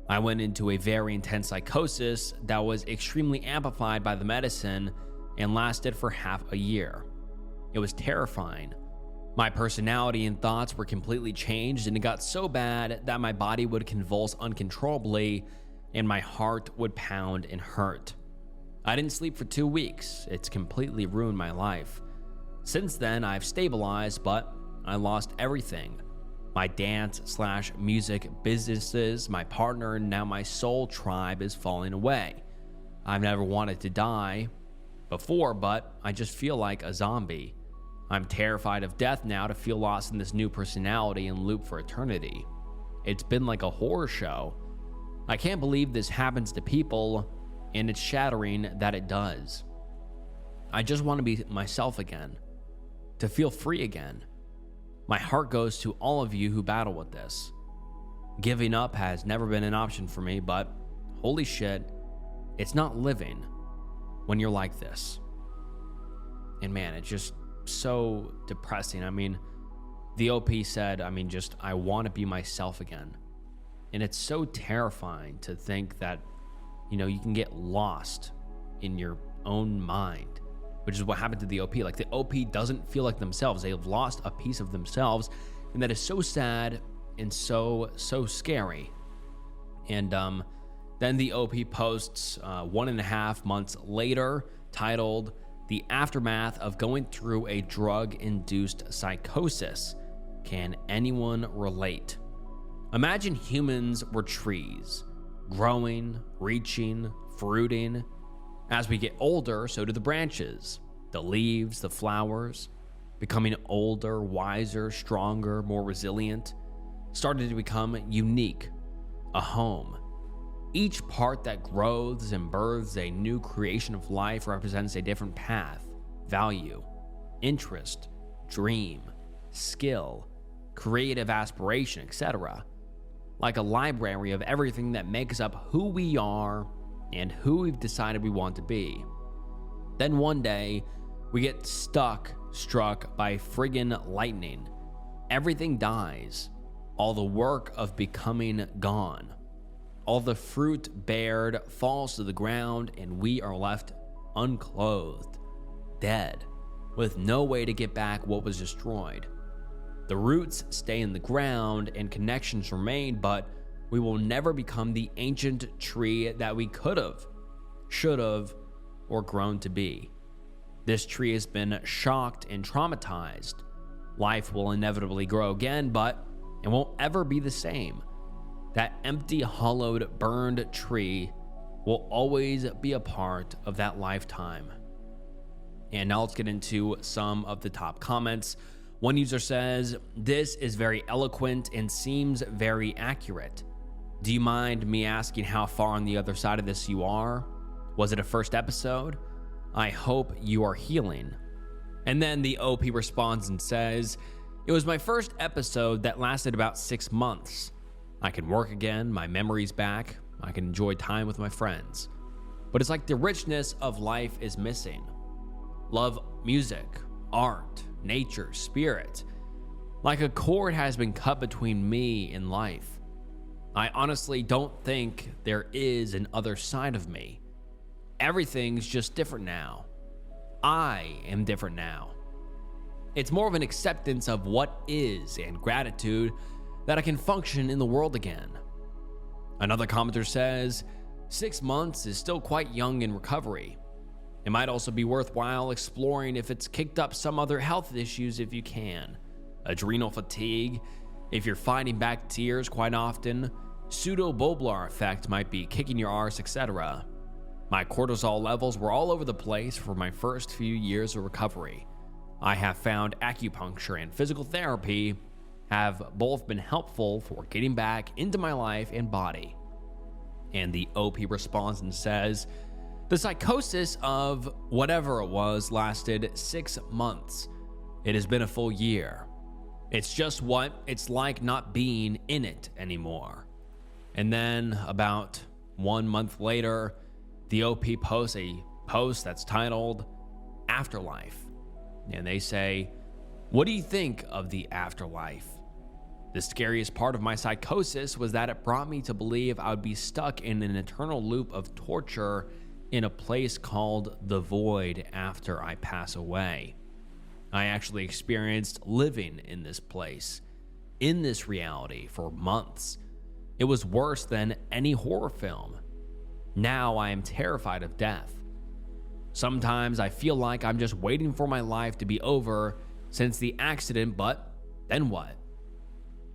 A: I went into a very intense psychosis that was extremely amplified by the medicine and lasted for half a year. It was terrifying. My personality and thoughts were completely changed, and it got so bad that my body would convulse uncontrollably and my heart would pound and hurt. I didn't sleep for 2 weeks. It's completely ruined my life. Since then, I've stabilized, but I lost everything. My dance/music businesses, my partner, and now my soul tribe is falling away. I've never wanted to die before, but I just feel like a zombie. I'm terrified of death now to feel lost in this new personality and loop for eternity. It's been like a horror show. I can't believe this happens to people, and it's shattering that it does. I just want to be myself again, to feel free again. My heart goes to all of you who battle with this. Giving up has never been an option for me, but holy shit, it's not living when you're like this. And man, it's just so depressing. I mean, the OP said, I want to be myself again. And it's so terrifying to think that, you can get lost in your own mind, which is what happened to the OP. Like, the OP doesn't feel like themselves. They have lost a piece of themselves, and that is so sad and so scary. And then the OP posts 1.5 months later, titled, The Aftermath of Going Through a Drug-Induced Psychosis. Can anyone relate? Imagine humans were trees, growing, reaching, fruiting, As we get older, so do the branches, the leaves, the flowers, becoming older, wiser, stronger, more resilient, started to become unique, a home. Each part that grows and births a new creation of life represents a different path, value, interest, dream, skill, creative aspiration, etc. Like a library of everything that makes up who we are and who we've decided we want to be. Then one day, we get struck by friggin' lightning. Everything dies. All the work of becoming gone. All the fruit bared falls to the ground, and we are left unclothed, dead, with no way to get back what was destroyed. The roots stay in the ground and connections remain, but we will never become the ancient tree that we could have, should have, or grown to be. This tree has been shocked and traumatized. Life will inevitably grow again, but it won't ever be the same. That empty, hollowed, burned tree will always be a part of that lifetime. And now let's get into some of the top comments. One user says, "This is very eloquent and seems very accurate. Do you mind me asking how far on the other side of this you are? Was it a first episode? I hope you are healing." And then the OP responds and says, "It was my first episode that lasted about 6 months. I can work again, my memory's back, I can enjoy time with my friends. But it's like the richness of life is missing. Love music, art, nature, spirit. Like a cord has been cut between me and life. I honestly don't think there is an other side of me. Everything's just different now. I am different now. It's more of an acceptance of what is and gratitude that I can function in the world again." Another commenter says, 6 months is still quite young in recovery. It might also be worthwhile exploring if it's kicked up some other health issues if you can. Adrenal fatigue, if you're fighting back tears quite often, pseudo-bulbar effect might be kicking your arse, etc. My cortisol levels were all over the place for my first few years of recovery. I have found acupuncture and physical therapy have both been helpful for getting back into my life and body." And the OP responds and says, "The psychosis of whatever it was lasted 6 months. It has been a full year. It's just what it's like not being in it anymore." And then about 1 month later, the OP posts a post that's titled "Afterlife." And they say, "What do you think of the afterlife? The scariest part of my psychosis was that it brought me to believe I would be stuck in an eternal loop of torture in a place called the void after I pass away. I actually experienced living in this place, in this reality, for months. It was worse than any horror film. Now I am terrified of death. Sometimes I feel like I'm just waiting for my life to be over since the accident, but then what?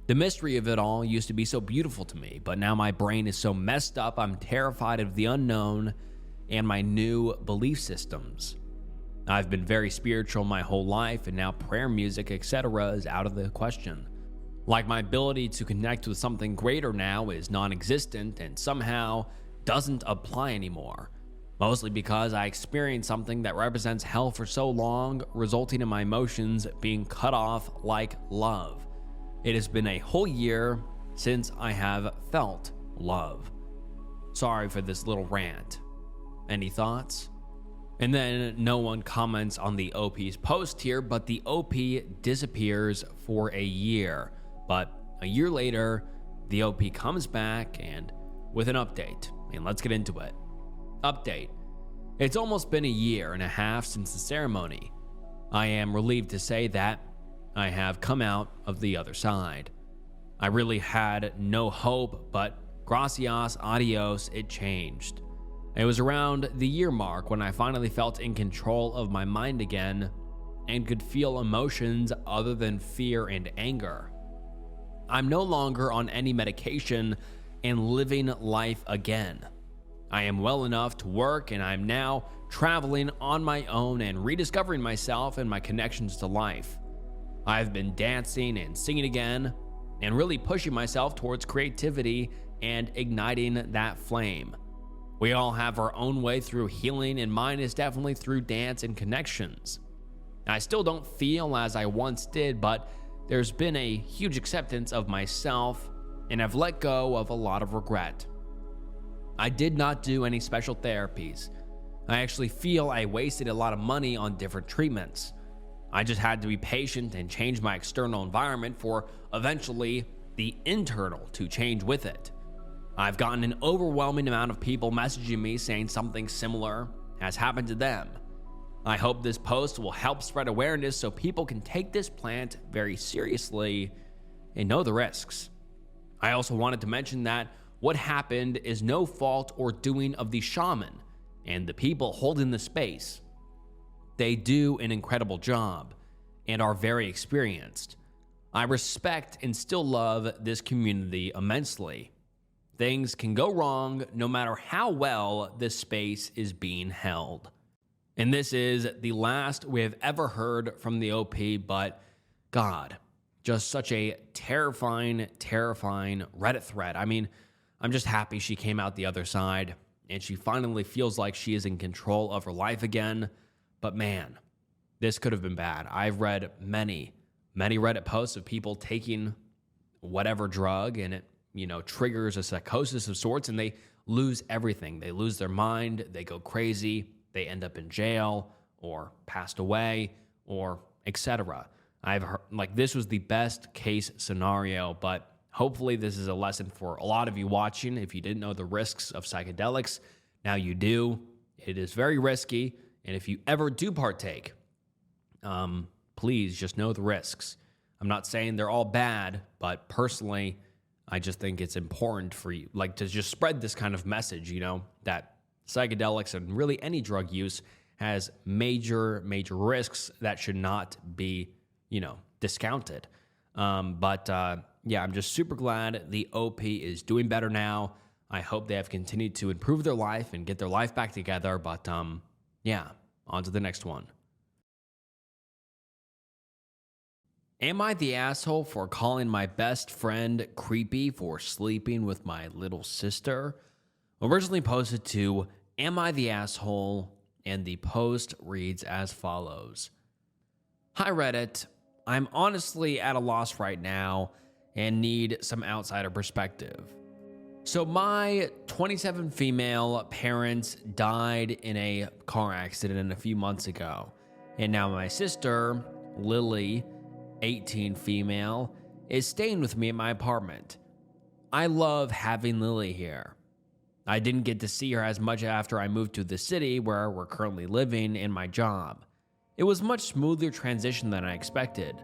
A: The mystery of it all used to be so beautiful to me, but now my brain is so messed up, I'm terrified of the unknown and my new belief systems. I've been very spiritual my whole life, and now prayer music, etc. is out of the question. Like my ability to connect with something greater now is non-existent and somehow doesn't apply anymore. Mostly because I experienced something that represents hell for so long, resulting in my emotions being cut off like love. It has been a whole year since I have felt love. Sorry for this little rant. Any thoughts?" And then no one comments on the OP's post here, but the OP disappears for a year. But a year later, the OP comes back and with an update, and let's get into it. Update. It's almost been a year and a half since the ceremony. I am relieved to say that I have come out of the other side. I really had no hope, but gracias a Dios, it changed. It was around the year mark when I finally felt in control of my mind again and could feel emotions other than fear and anger. I'm no longer on any medication and living life again. I am well enough to work, and I'm now traveling on my own and rediscovering myself and my connections to life. I've been dancing and singing again, and really pushing myself towards creativity and igniting that flame. We all have our own way through healing, and mine is definitely through dance and connections. I still don't feel as I once did, but there's been a huge acceptance of myself, and I've let go of a lot of regret. I did not do any special therapies. I actually feel I wasted a lot of money on different treatments. I just had to be patient and change my external environment for eventually the internal to change with it. I've gotten an overwhelming amount of people messaging me saying something similar has happened to them. I hope this post will help spread awareness so people can take this plant very seriously and know the risks. I also wanted to mention that what happened is no fault or doing of the shaman and the people holding the space. They do an incredible job and are very experienced. I respect and still love this community immensely. Things can go wrong no matter how well this space is being held. And this is the last we have ever heard from the OP, but God, just such a terrifying Reddit thread. I mean, I'm just happy she came out the other side and she finally feels like she is in control of her life again. But man, this could have been bad. I've read many Reddit posts of people taking whatever drug and it, triggers a psychosis of sorts, and they lose everything. They lose their mind, they go crazy, they end up in jail or passed away or etc. I've heard this was the best case scenario, but hopefully this is a lesson for a lot of you watching. If you didn't know the risks of psychedelics, now you do. It is very risky, and if you ever do partake, please just know the risks. I'm not saying they're all bad, but personally, I just think it's important for you, to just spread this kind of message, that psychedelics and really any drug use has major risks that should not be, discounted. Yeah, I'm just super glad the OP is doing better now. I hope they have continued to improve their life and get their life back together. But yeah, on to the next one. Am I the asshole for calling my best friend creepy for sleeping with my little sister? Originally posted to Am I the Asshole? And the post reads as follows. Hi Reddit, I'm honestly at a loss right now and need some outsider perspective. So my 27 female parents died in a car accident a few months ago. And now my sister, Lily, 18 female, is staying with me at my apartment. I love having Lily here. I didn't get to see her as much after I moved to the city where we're currently living and my job. It was a much smoother transition than I expected.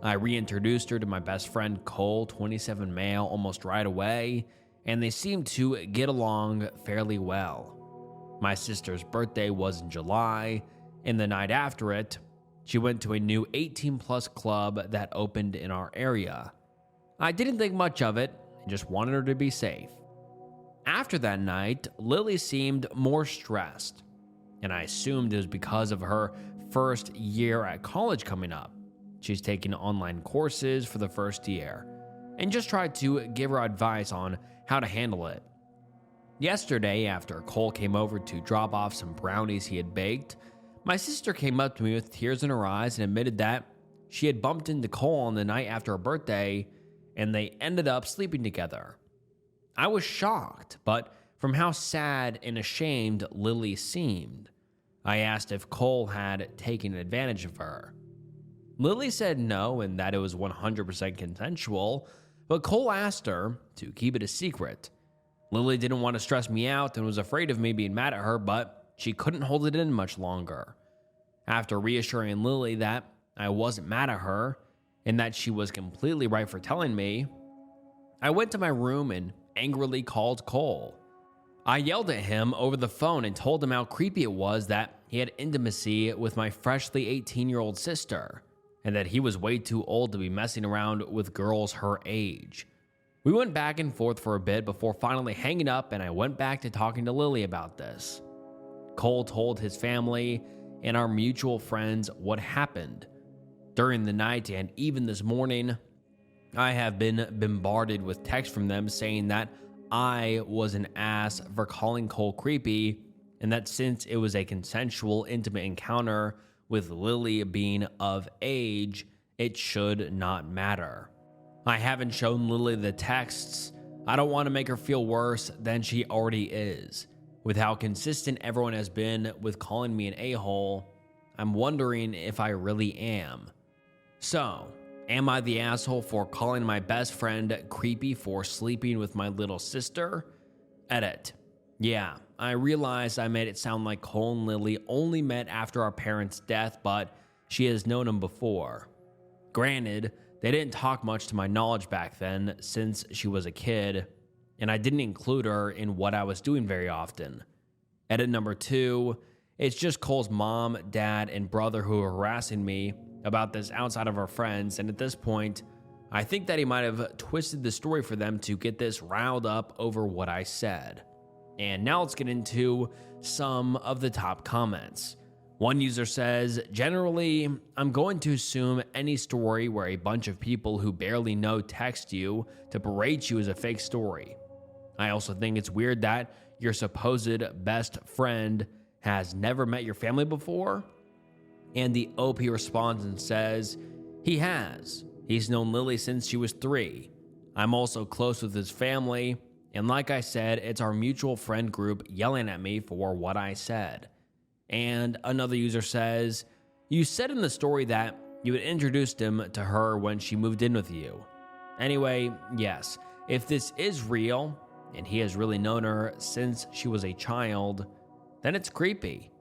A: I reintroduced her to my best friend Cole, 27 male, almost right away, and they seemed to get along fairly well. My sister's birthday was in July, and the night after it, she went to a new 18-plus club that opened in our area. I didn't think much of it and just wanted her to be safe. After that night, Lily seemed more stressed, and I assumed it was because of her first year at college coming up. She's taking online courses for the first year, and just tried to give her advice on how to handle it. Yesterday, after Cole came over to drop off some brownies he had baked, my sister came up to me with tears in her eyes and admitted that she had bumped into Cole on the night after her birthday, and they ended up sleeping together. I was shocked, but from how sad and ashamed Lily seemed, I asked if Cole had taken advantage of her. Lily said no and that it was 100% consensual, but Cole asked her to keep it a secret. Lily didn't want to stress me out and was afraid of me being mad at her, but she couldn't hold it in much longer. After reassuring Lily that I wasn't mad at her and that she was completely right for telling me, I went to my room and angrily called Cole. I yelled at him over the phone and told him how creepy it was that he had intimacy with my freshly 18-year-old sister, and that he was way too old to be messing around with girls her age. We went back and forth for a bit before finally hanging up, and I went back to talking to Lily about this. Cole told his family and our mutual friends what happened. During the night and even this morning, I have been bombarded with texts from them saying that I was an ass for calling Cole creepy, and that since it was a consensual, intimate encounter with Lily being of age, it should not matter. I haven't shown Lily the texts. I don't want to make her feel worse than she already is. With how consistent everyone has been with calling me an a-hole, I'm wondering if I really am. So, am I the asshole for calling my best friend creepy for sleeping with my little sister? Edit. Yeah, I realized I made it sound like Cole and Lily only met after our parents' death, but she has known them before. Granted, they didn't talk much to my knowledge back then since she was a kid, and I didn't include her in what I was doing very often. Edit number 2, it's just Cole's mom, dad, and brother who are harassing me about this outside of our friends, and at this point, I think that he might have twisted the story for them to get this riled up over what I said. And now let's get into some of the top comments. One user says, generally, I'm going to assume any story where a bunch of people who barely know text you to berate you is a fake story. I also think it's weird that your supposed best friend has never met your family before. And the OP responds and says, he has. He's known Lily since she was 3. I'm also close with his family, and like I said, it's our mutual friend group yelling at me for what I said. And another user says, you said in the story that you had introduced him to her when she moved in with you. Anyway, yes, if this is real, and he has really known her since she was a child, then it's creepy.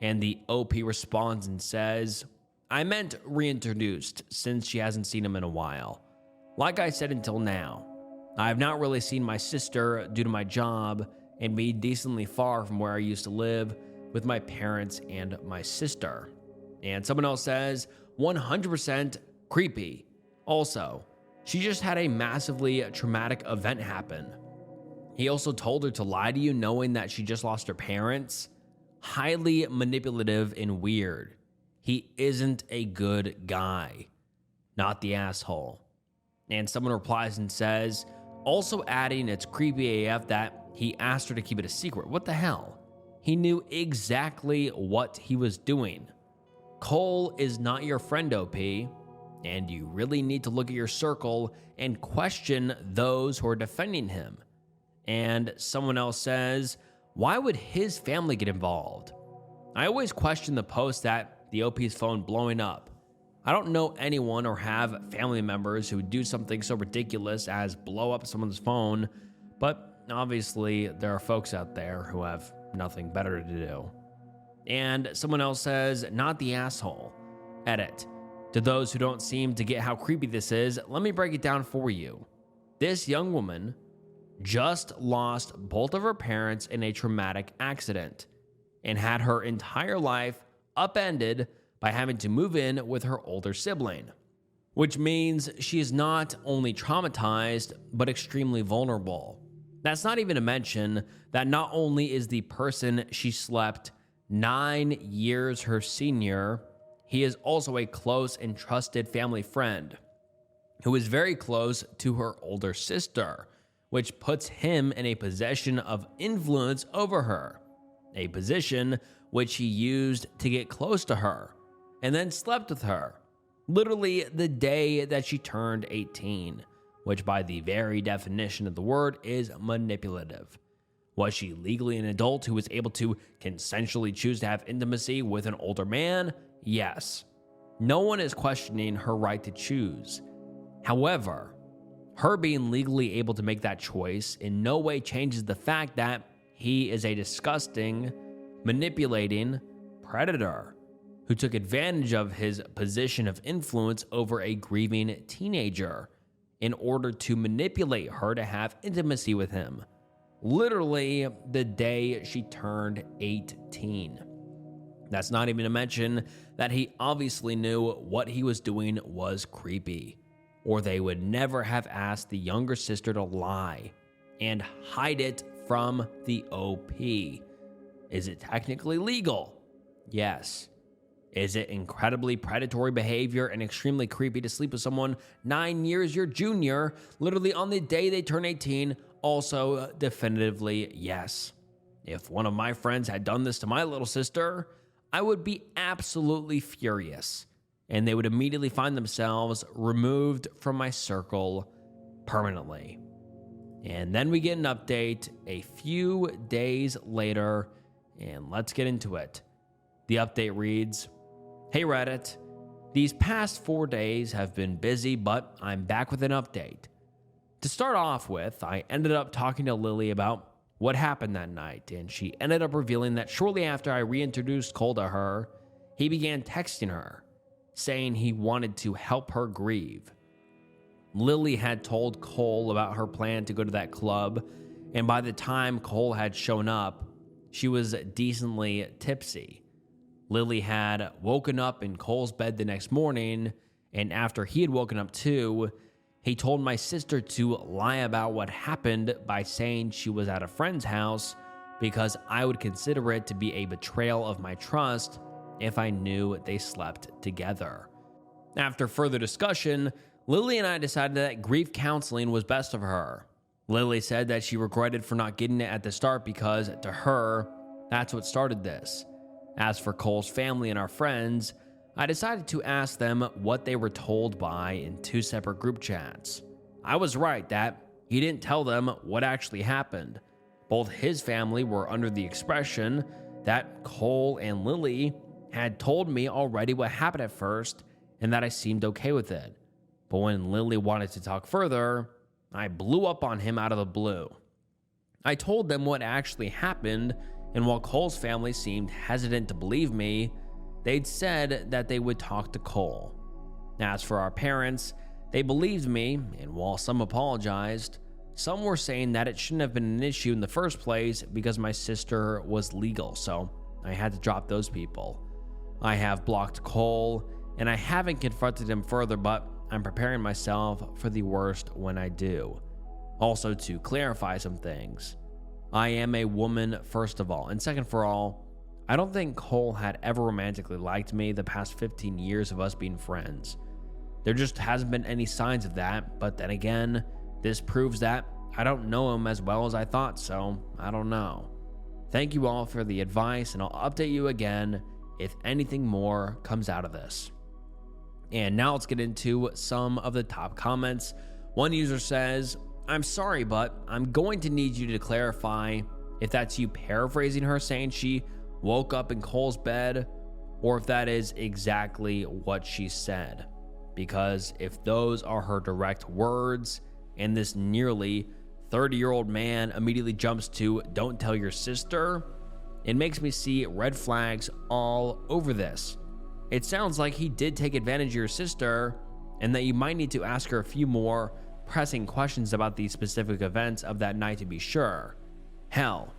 A: And the OP responds and says, I meant reintroduced since she hasn't seen him in a while. Like I said until now, I have not really seen my sister due to my job and be decently far from where I used to live with my parents and my sister. And someone else says, 100% creepy. Also, she just had a massively traumatic event happen. He also told her to lie to you knowing that she just lost her parents. Highly manipulative and weird. He isn't a good guy. Not the asshole. And someone replies and says, also adding it's creepy AF that he asked her to keep it a secret. What the hell? He knew exactly what he was doing. Cole is not your friend, OP, and you really need to look at your circle and question those who are defending him. And someone else says, why would his family get involved? I always question the post that the OP's phone blowing up. I don't know anyone or have family members who would do something so ridiculous as blow up someone's phone, but obviously there are folks out there who have nothing better to do. And someone else says, not the asshole. Edit. To those who don't seem to get how creepy this is, let me break it down for you. This young woman just lost both of her parents in a traumatic accident and had her entire life upended by having to move in with her older sibling, which means she is not only traumatized, but extremely vulnerable. That's not even to mention that not only is the person she slept 9 years her senior, he is also a close and trusted family friend who is very close to her older sister, which puts him in a position of influence over her, a position which he used to get close to her and then slept with her, literally the day that she turned 18, which by the very definition of the word is manipulative. Was she legally an adult who was able to consensually choose to have intimacy with an older man? Yes. No one is questioning her right to choose. However, her being legally able to make that choice in no way changes the fact that he is a disgusting, manipulating predator who took advantage of his position of influence over a grieving teenager in order to manipulate her to have intimacy with him, literally the day she turned 18. That's not even to mention that he obviously knew what he was doing was creepy. or they would never have asked the younger sister to lie and hide it from the OP. Is it technically legal? Yes. Is it incredibly predatory behavior and extremely creepy to sleep with someone 9 years your junior, literally on the day they turn 18? Also, definitively yes. If one of my friends had done this to my little sister, I would be absolutely furious, and they would immediately find themselves removed from my circle permanently. And then we get an update a few days later, and let's get into it. The update reads, "Hey Reddit, these past 4 days have been busy, but I'm back with an update. To start off with, I ended up talking to Lily about what happened that night, and she ended up revealing that shortly after I reintroduced Cole to her, he began texting her, saying he wanted to help her grieve. Lily had told Cole about her plan to go to that club, and by the time Cole had shown up, she was decently tipsy. Lily had woken up in Cole's bed the next morning, and after he had woken up too, he told my sister to lie about what happened by saying she was at a friend's house because I would consider it to be a betrayal of my trust if I knew they slept together. After further discussion, Lily and I decided that grief counseling was best of her. Lily said that she regretted for not getting it at the start because, to her, that's what started this. As for Cole's family and our friends, I decided to ask them what they were told by in 2 separate group chats. I was right that he didn't tell them what actually happened. Both his family were under the expression that Cole and Lily had told me already what happened at first and that I seemed okay with it. But when Lily wanted to talk further, I blew up on him out of the blue. I told them what actually happened, and while Cole's family seemed hesitant to believe me, they'd said that they would talk to Cole. As for our parents, they believed me, and while some apologized, some were saying that it shouldn't have been an issue in the first place because my sister was legal, so I had to drop those people. I have blocked Cole, and I haven't confronted him further, but I'm preparing myself for the worst when I do. Also, to clarify some things, I am a woman first of all, and second for all, I don't think Cole had ever romantically liked me the past 15 years of us being friends. There just hasn't been any signs of that, but then again, this proves that I don't know him as well as I thought, so I don't know. Thank you all for the advice, and I'll update you again if anything more comes out of this." And now let's get into some of the top comments. One user says, "I'm sorry, but I'm going to need you to clarify if that's you paraphrasing her saying she woke up in Cole's bed, or if that is exactly what she said. Because if those are her direct words, and this nearly 30-year-old man immediately jumps to 'don't tell your sister,' it makes me see red flags all over this. It sounds like he did take advantage of your sister, and that you might need to ask her a few more pressing questions about the specific events of that night to be sure. Hell,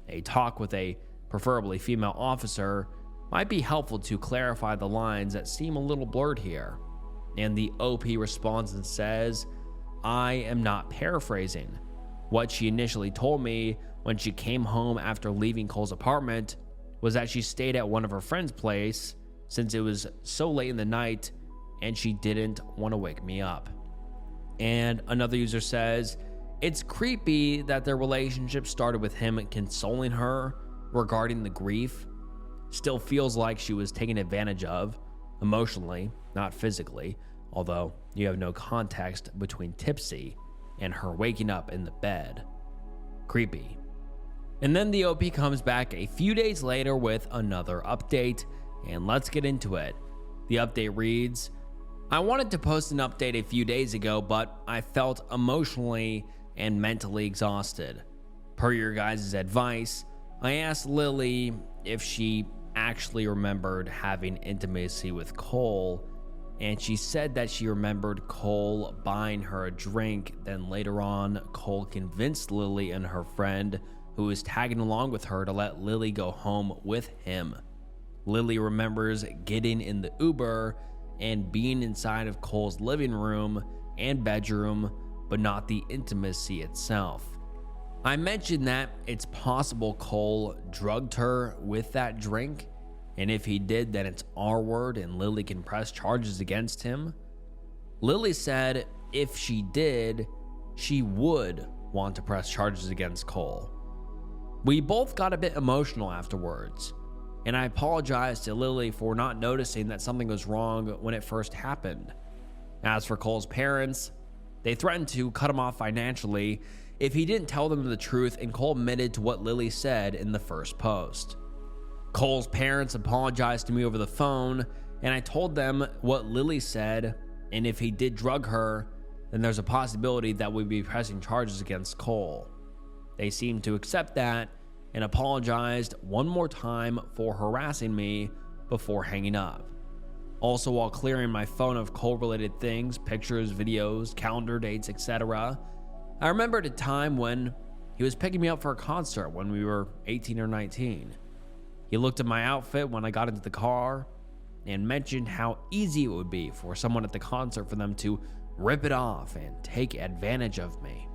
A: a talk with a preferably female officer might be helpful to clarify the lines that seem a little blurred here." And the OP responds and says, "I am not paraphrasing. What she initially told me when she came home after leaving Cole's apartment was that she stayed at one of her friend's place since it was so late in the night and she didn't want to wake me up." And another user says, "It's creepy that their relationship started with him consoling her regarding the grief. Still feels like she was taken advantage of, emotionally, not physically, although you have no context between tipsy and her waking up in the bed. Creepy." And then the OP comes back a few days later with another update, and let's get into it. The update reads, "I wanted to post an update a few days ago, but I felt emotionally and mentally exhausted. Per your guys' advice, I asked Lily if she actually remembered having intimacy with Cole, and she said that she remembered Cole buying her a drink. Then later on, Cole convinced Lily and her friend, who was tagging along with her, to let Lily go home with him. Lily remembers getting in the Uber and being inside of Cole's living room and bedroom, but not the intimacy itself. I mentioned that it's possible Cole drugged her with that drink, and if he did, then it's R word and Lily can press charges against him. Lily said if she did, she would want to press charges against Cole. We both got a bit emotional afterwards, and I apologized to Lily for not noticing that something was wrong when it first happened. As for Cole's parents, they threatened to cut him off financially if he didn't tell them the truth, and Cole admitted to what Lily said in the first post. Cole's parents apologized to me over the phone, and I told them what Lily said, and if he did drug her, then there's a possibility that we'd be pressing charges against Cole. They seemed to accept that and apologized one more time for harassing me before hanging up. Also, while clearing my phone of Cole-related things, pictures, videos, calendar dates, etc., I remembered a time when he was picking me up for a concert when we were 18 or 19. He looked at my outfit when I got into the car and mentioned how easy it would be for someone at the concert for them to rip it off and take advantage of me.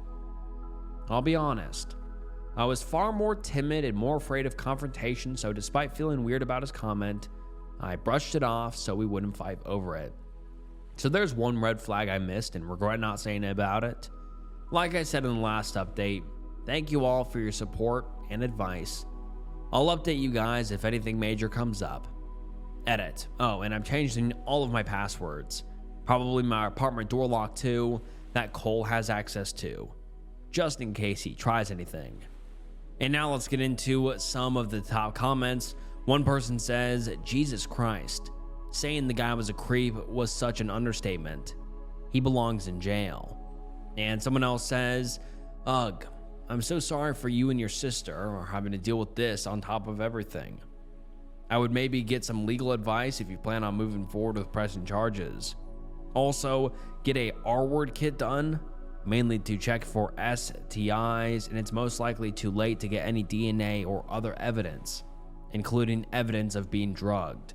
A: I'll be honest, I was far more timid and more afraid of confrontation, so despite feeling weird about his comment, I brushed it off so we wouldn't fight over it. So there's one red flag I missed and regret not saying about it. Like I said in the last update, thank you all for your support and advice. I'll update you guys if anything major comes up. Edit. Oh, and I'm changing all of my passwords. Probably my apartment door lock too, that Cole has access to, just in case he tries anything. And now let's get into some of the top comments. One person says, Jesus Christ, saying the guy was a creep was such an understatement. He belongs in jail. And someone else says, ugh, I'm so sorry for you and your sister are having to deal with this on top of everything. I would maybe get some legal advice if you plan on moving forward with pressing charges. Also, get a R-word kit done, mainly to check for STIs, and it's most likely too late to get any DNA or other evidence, including evidence of being drugged.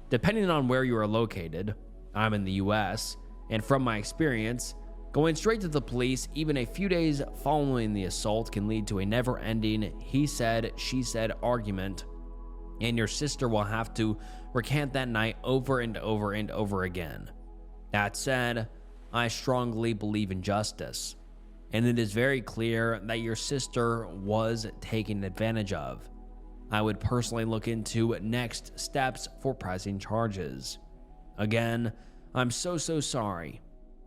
A: Depending on where you are located, I'm in the US, and from my experience, going straight to the police even a few days following the assault can lead to a never-ending he said, she said argument, and your sister will have to recant that night over and over and over again. That said, I strongly believe in justice, and it is very clear that your sister was taken advantage of. I would personally look into next steps for pressing charges. Again, I'm so sorry,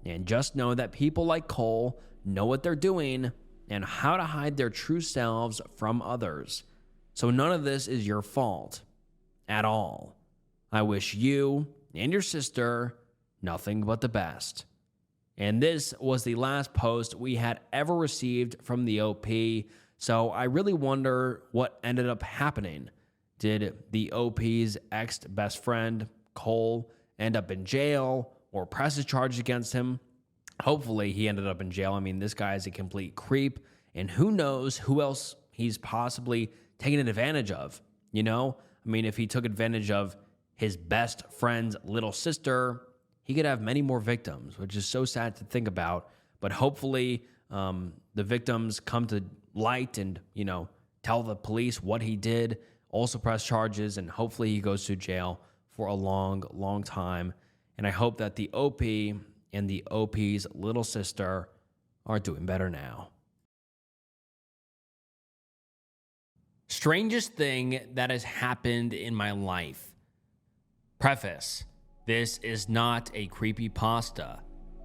A: and just know that people like Cole know what they're doing and how to hide their true selves from others. So none of this is your fault at all. I wish you and your sister nothing but the best. And this was the last post we had ever received from the OP, so I really wonder what ended up happening. Did the OP's ex-best friend, Cole, end up in jail or press a charge against him? Hopefully he ended up in jail. I mean, this guy is a complete creep, and who knows who else he's possibly taken advantage of, you know? I mean, if he took advantage of his best friend's little sister, he could have many more victims, which is so sad to think about. But hopefully the victims come to light and, you know, tell the police what he did, also press charges, and hopefully he goes to jail for a long time. And I hope that the OP and the OP's little sister are doing better now. Strangest thing that has happened in my life. Preface: this is not a creepypasta.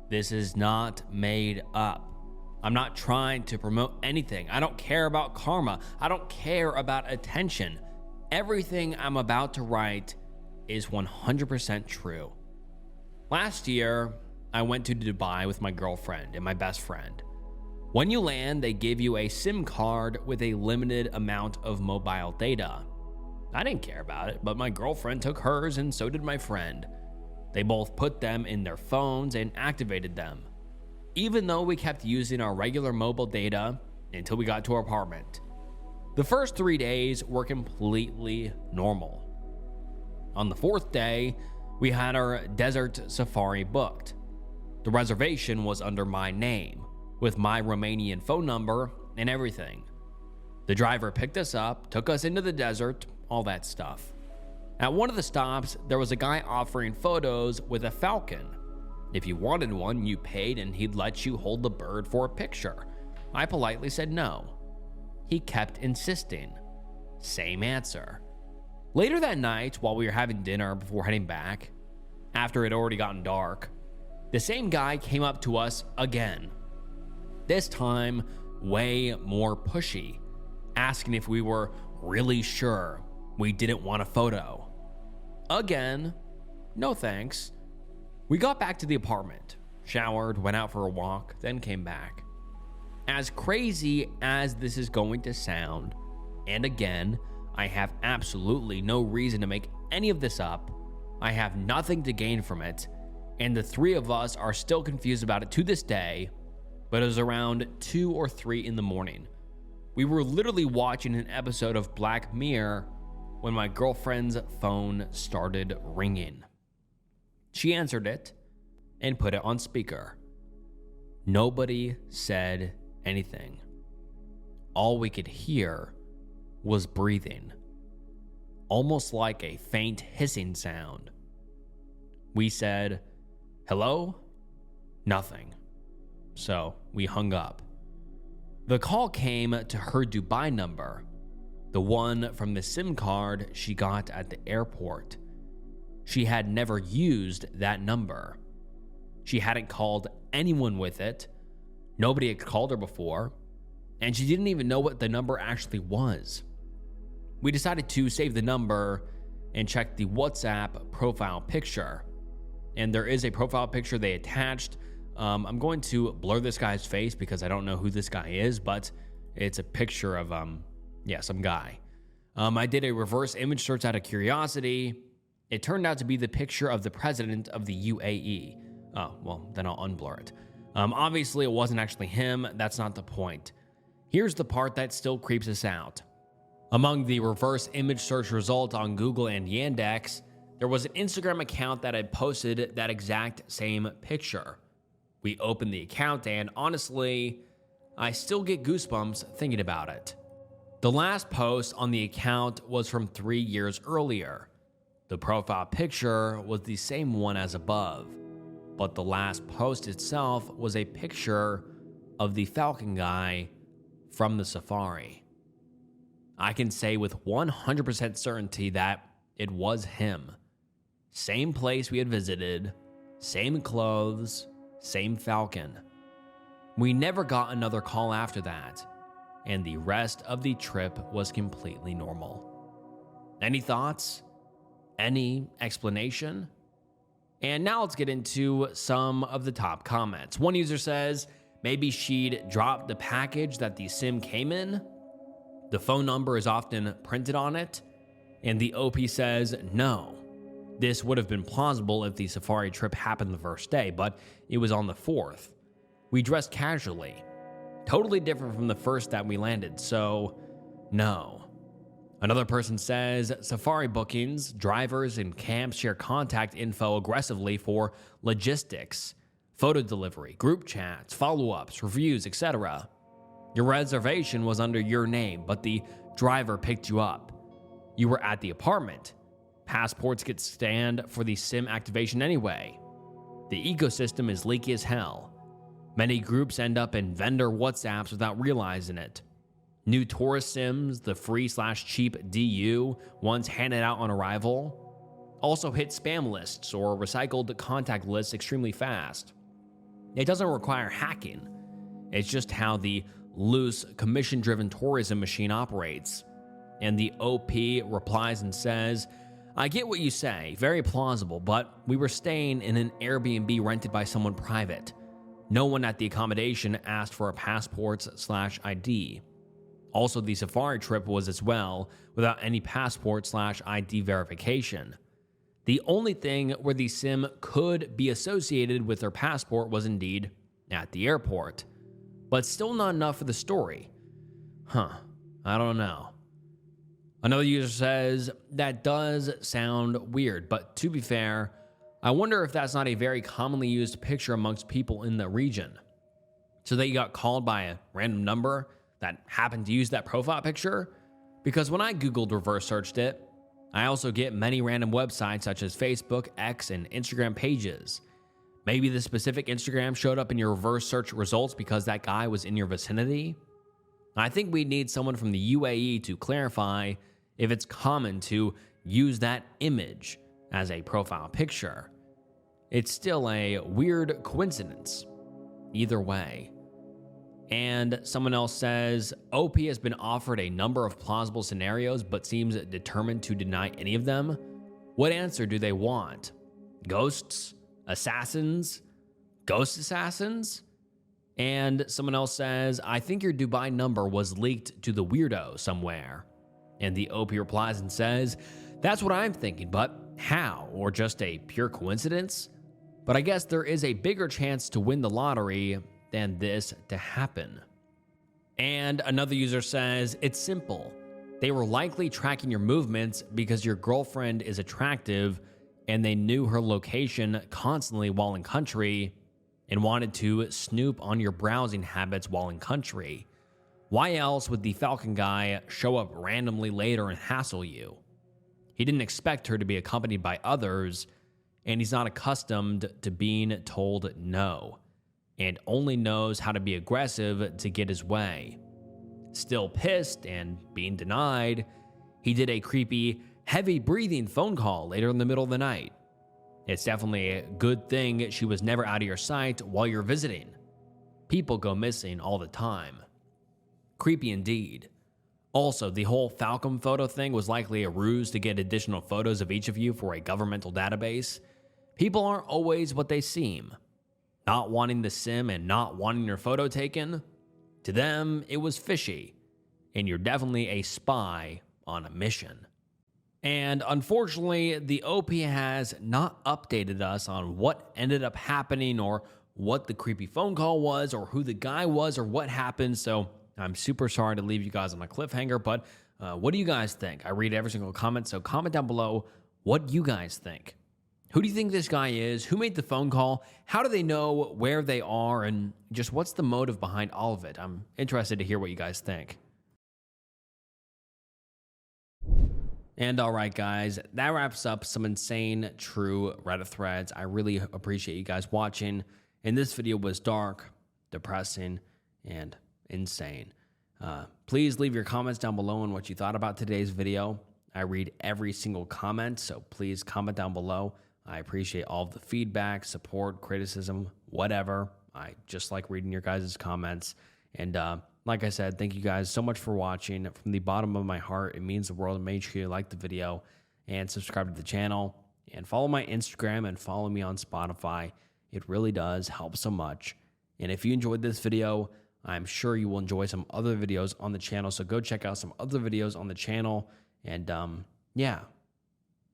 A: This is not made up. I'm not trying to promote anything. I don't care about karma. I don't care about attention. Everything I'm about to write is 100% true. Last year, I went to Dubai with my girlfriend and my best friend. When you land, they give you a SIM card with a limited amount of mobile data. I didn't care about it, but my girlfriend took hers and so did my friend. They both put them in their phones and activated them, even though we kept using our regular mobile data until we got to our apartment. The first 3 days were completely normal. On the 4th day, we had our desert safari booked. The reservation was under my name, with my Romanian phone number and everything. The driver picked us up, took us into the desert, all that stuff. At one of the stops, there was a guy offering photos with a falcon. If you wanted one, you paid and he'd let you hold the bird for a picture. I politely said no. He kept insisting. Same answer. Later that night, while we were having dinner before heading back, after it had already gotten dark, the same guy came up to us again. This time, way more pushy, asking if we were really sure we didn't want a photo. Again, no thanks. We got back to the apartment, showered, went out for a walk, then came back. As crazy as this is going to sound, and again, I have absolutely no reason to make any of this up, I have nothing to gain from it, and the three of us are still confused about it to this day, but it was around 2 or 3 in the morning. We were literally watching an episode of Black Mirror when my girlfriend's phone started ringing. She answered it and put it on speaker. Nobody said anything. All we could hear was breathing, almost like a faint hissing sound. We said, "Hello?" Nothing. So we hung up. The call came to her Dubai number, the one from the SIM card she got at the airport. She had never used that number. She hadn't called anyone with it. Nobody had called her before, and she didn't even know what the number actually was. We decided to save the number and check the WhatsApp profile picture. And there is a profile picture they attached. I'm going to blur this guy's face because I don't know who this guy is, but it's a picture of, some guy. I did a reverse image search out of curiosity. It turned out to be the picture of the president of the UAE. Oh, well, then I'll unblur it. Obviously, it wasn't actually him. That's not the point. Here's the part that still creeps us out. Among the reverse image search results on Google and Yandex, there was an Instagram account that had posted that exact same picture. We opened the account and honestly, I still get goosebumps thinking about it. The last post on the account was from 3 years earlier. The profile picture was the same one as above, but the last post itself was a picture of the Falcon guy from the safari. I can say with 100% certainty that it was him. Same place we had visited, same clothes, same falcon. We never got another call after that, and the rest of the trip was completely normal. Any thoughts? Any explanation? And now let's get into some of the top comments. One user says, maybe she'd dropped the package that the SIM came in. The phone number is often printed on it. And the OP says, no. This would have been plausible if the safari trip happened the first day, but it was on the 4th. We dressed casually. Totally different from the first that we landed, so no. Another person says, safari bookings, drivers, and camps share contact info aggressively for logistics, photo delivery, group chats, follow-ups, reviews, etc. Your reservation was under your name, but the driver picked you up. You were at the apartment. Passports get scanned for the SIM activation anyway. The ecosystem is leaky as hell. Many groups end up in vendor WhatsApps without realizing it. New tourist SIMs, the free/cheap DU, ones handed out on arrival, also hit spam lists or recycled contact lists extremely fast. It doesn't require hacking. It's just how the loose, commission-driven tourism machine operates. And the OP replies and says, I get what you say, very plausible, but we were staying in an Airbnb rented by someone private. No one at the accommodation asked for a passports/ID. Also, the safari trip was as well, without any passport/ID verification. The only thing where the SIM could be associated with their passport was indeed at the airport. But still not enough for the story. I don't know. Another user says, that does sound weird, but to be fair, I wonder if that's not a very commonly used picture amongst people in the region. So that you got called by a random number that happened to use that profile picture? Because when I Googled reverse searched it, I also get many random websites such as Facebook, X, and Instagram pages. Maybe the specific Instagram showed up in your reverse search results because that guy was in your vicinity. I think we need someone from the UAE to clarify if it's common to use that image as a profile picture. It's still a weird coincidence, either way. And someone else says, OP has been offered a number of plausible scenarios, but seems determined to deny any of them. What answer do they want? Ghosts? Assassins? Ghost assassins? And someone else says, I think your Dubai number was leaked to the weirdo somewhere. And the OP replies and says, that's what I'm thinking, but how? Or just a pure coincidence? But I guess there is a bigger chance to win the lottery than this to happen. And another user says, it's simple. They were likely tracking your movements because your girlfriend is attractive and they knew her location constantly while in country and wanted to snoop on your browsing habits while in country. Why else would the Falcon guy show up randomly later and hassle you? He didn't expect her to be accompanied by others, and he's not accustomed to being told no, and only knows how to be aggressive to get his way. Still pissed and being denied, he did a creepy, heavy breathing phone call later in the middle of the night. It's definitely a good thing she was never out of your sight while you're visiting. People go missing all the time. Creepy indeed. Also, the whole Falcon photo thing was likely a ruse to get additional photos of each of you for a governmental database. People aren't always what they seem. Not wanting the sim and not wanting your photo taken, to them, it was fishy, and you're definitely a spy on a mission. And unfortunately, the OP has not updated us on what ended up happening or what the creepy phone call was or who the guy was or what happened, so I'm super sorry to leave you guys on a cliffhanger, but what do you guys think? I read every single comment, so comment down below what you guys think. Who do you think this guy is? Who made the phone call? How do they know where they are? And just what's the motive behind all of it? I'm interested to hear what you guys think. And all right, guys, that wraps up some insane true Reddit threads. I really appreciate you guys watching. And this video was dark, depressing, and insane. Please leave your comments down below on what you thought about today's video. I read every single comment, so please comment down below. I appreciate all of the feedback, support, criticism, whatever. I just like reading your guys' comments. And like I said, thank you guys so much for watching. From the bottom of my heart, it means the world. Make sure you like the video and subscribe to the channel. And follow my Instagram and follow me on Spotify. It really does help so much. And if you enjoyed this video, I'm sure you will enjoy some other videos on the channel. So go check out some other videos on the channel. And yeah,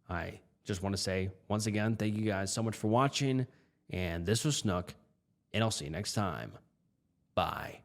A: I just want to say once again, thank you guys so much for watching. And this was Snook, and I'll see you next time. Bye.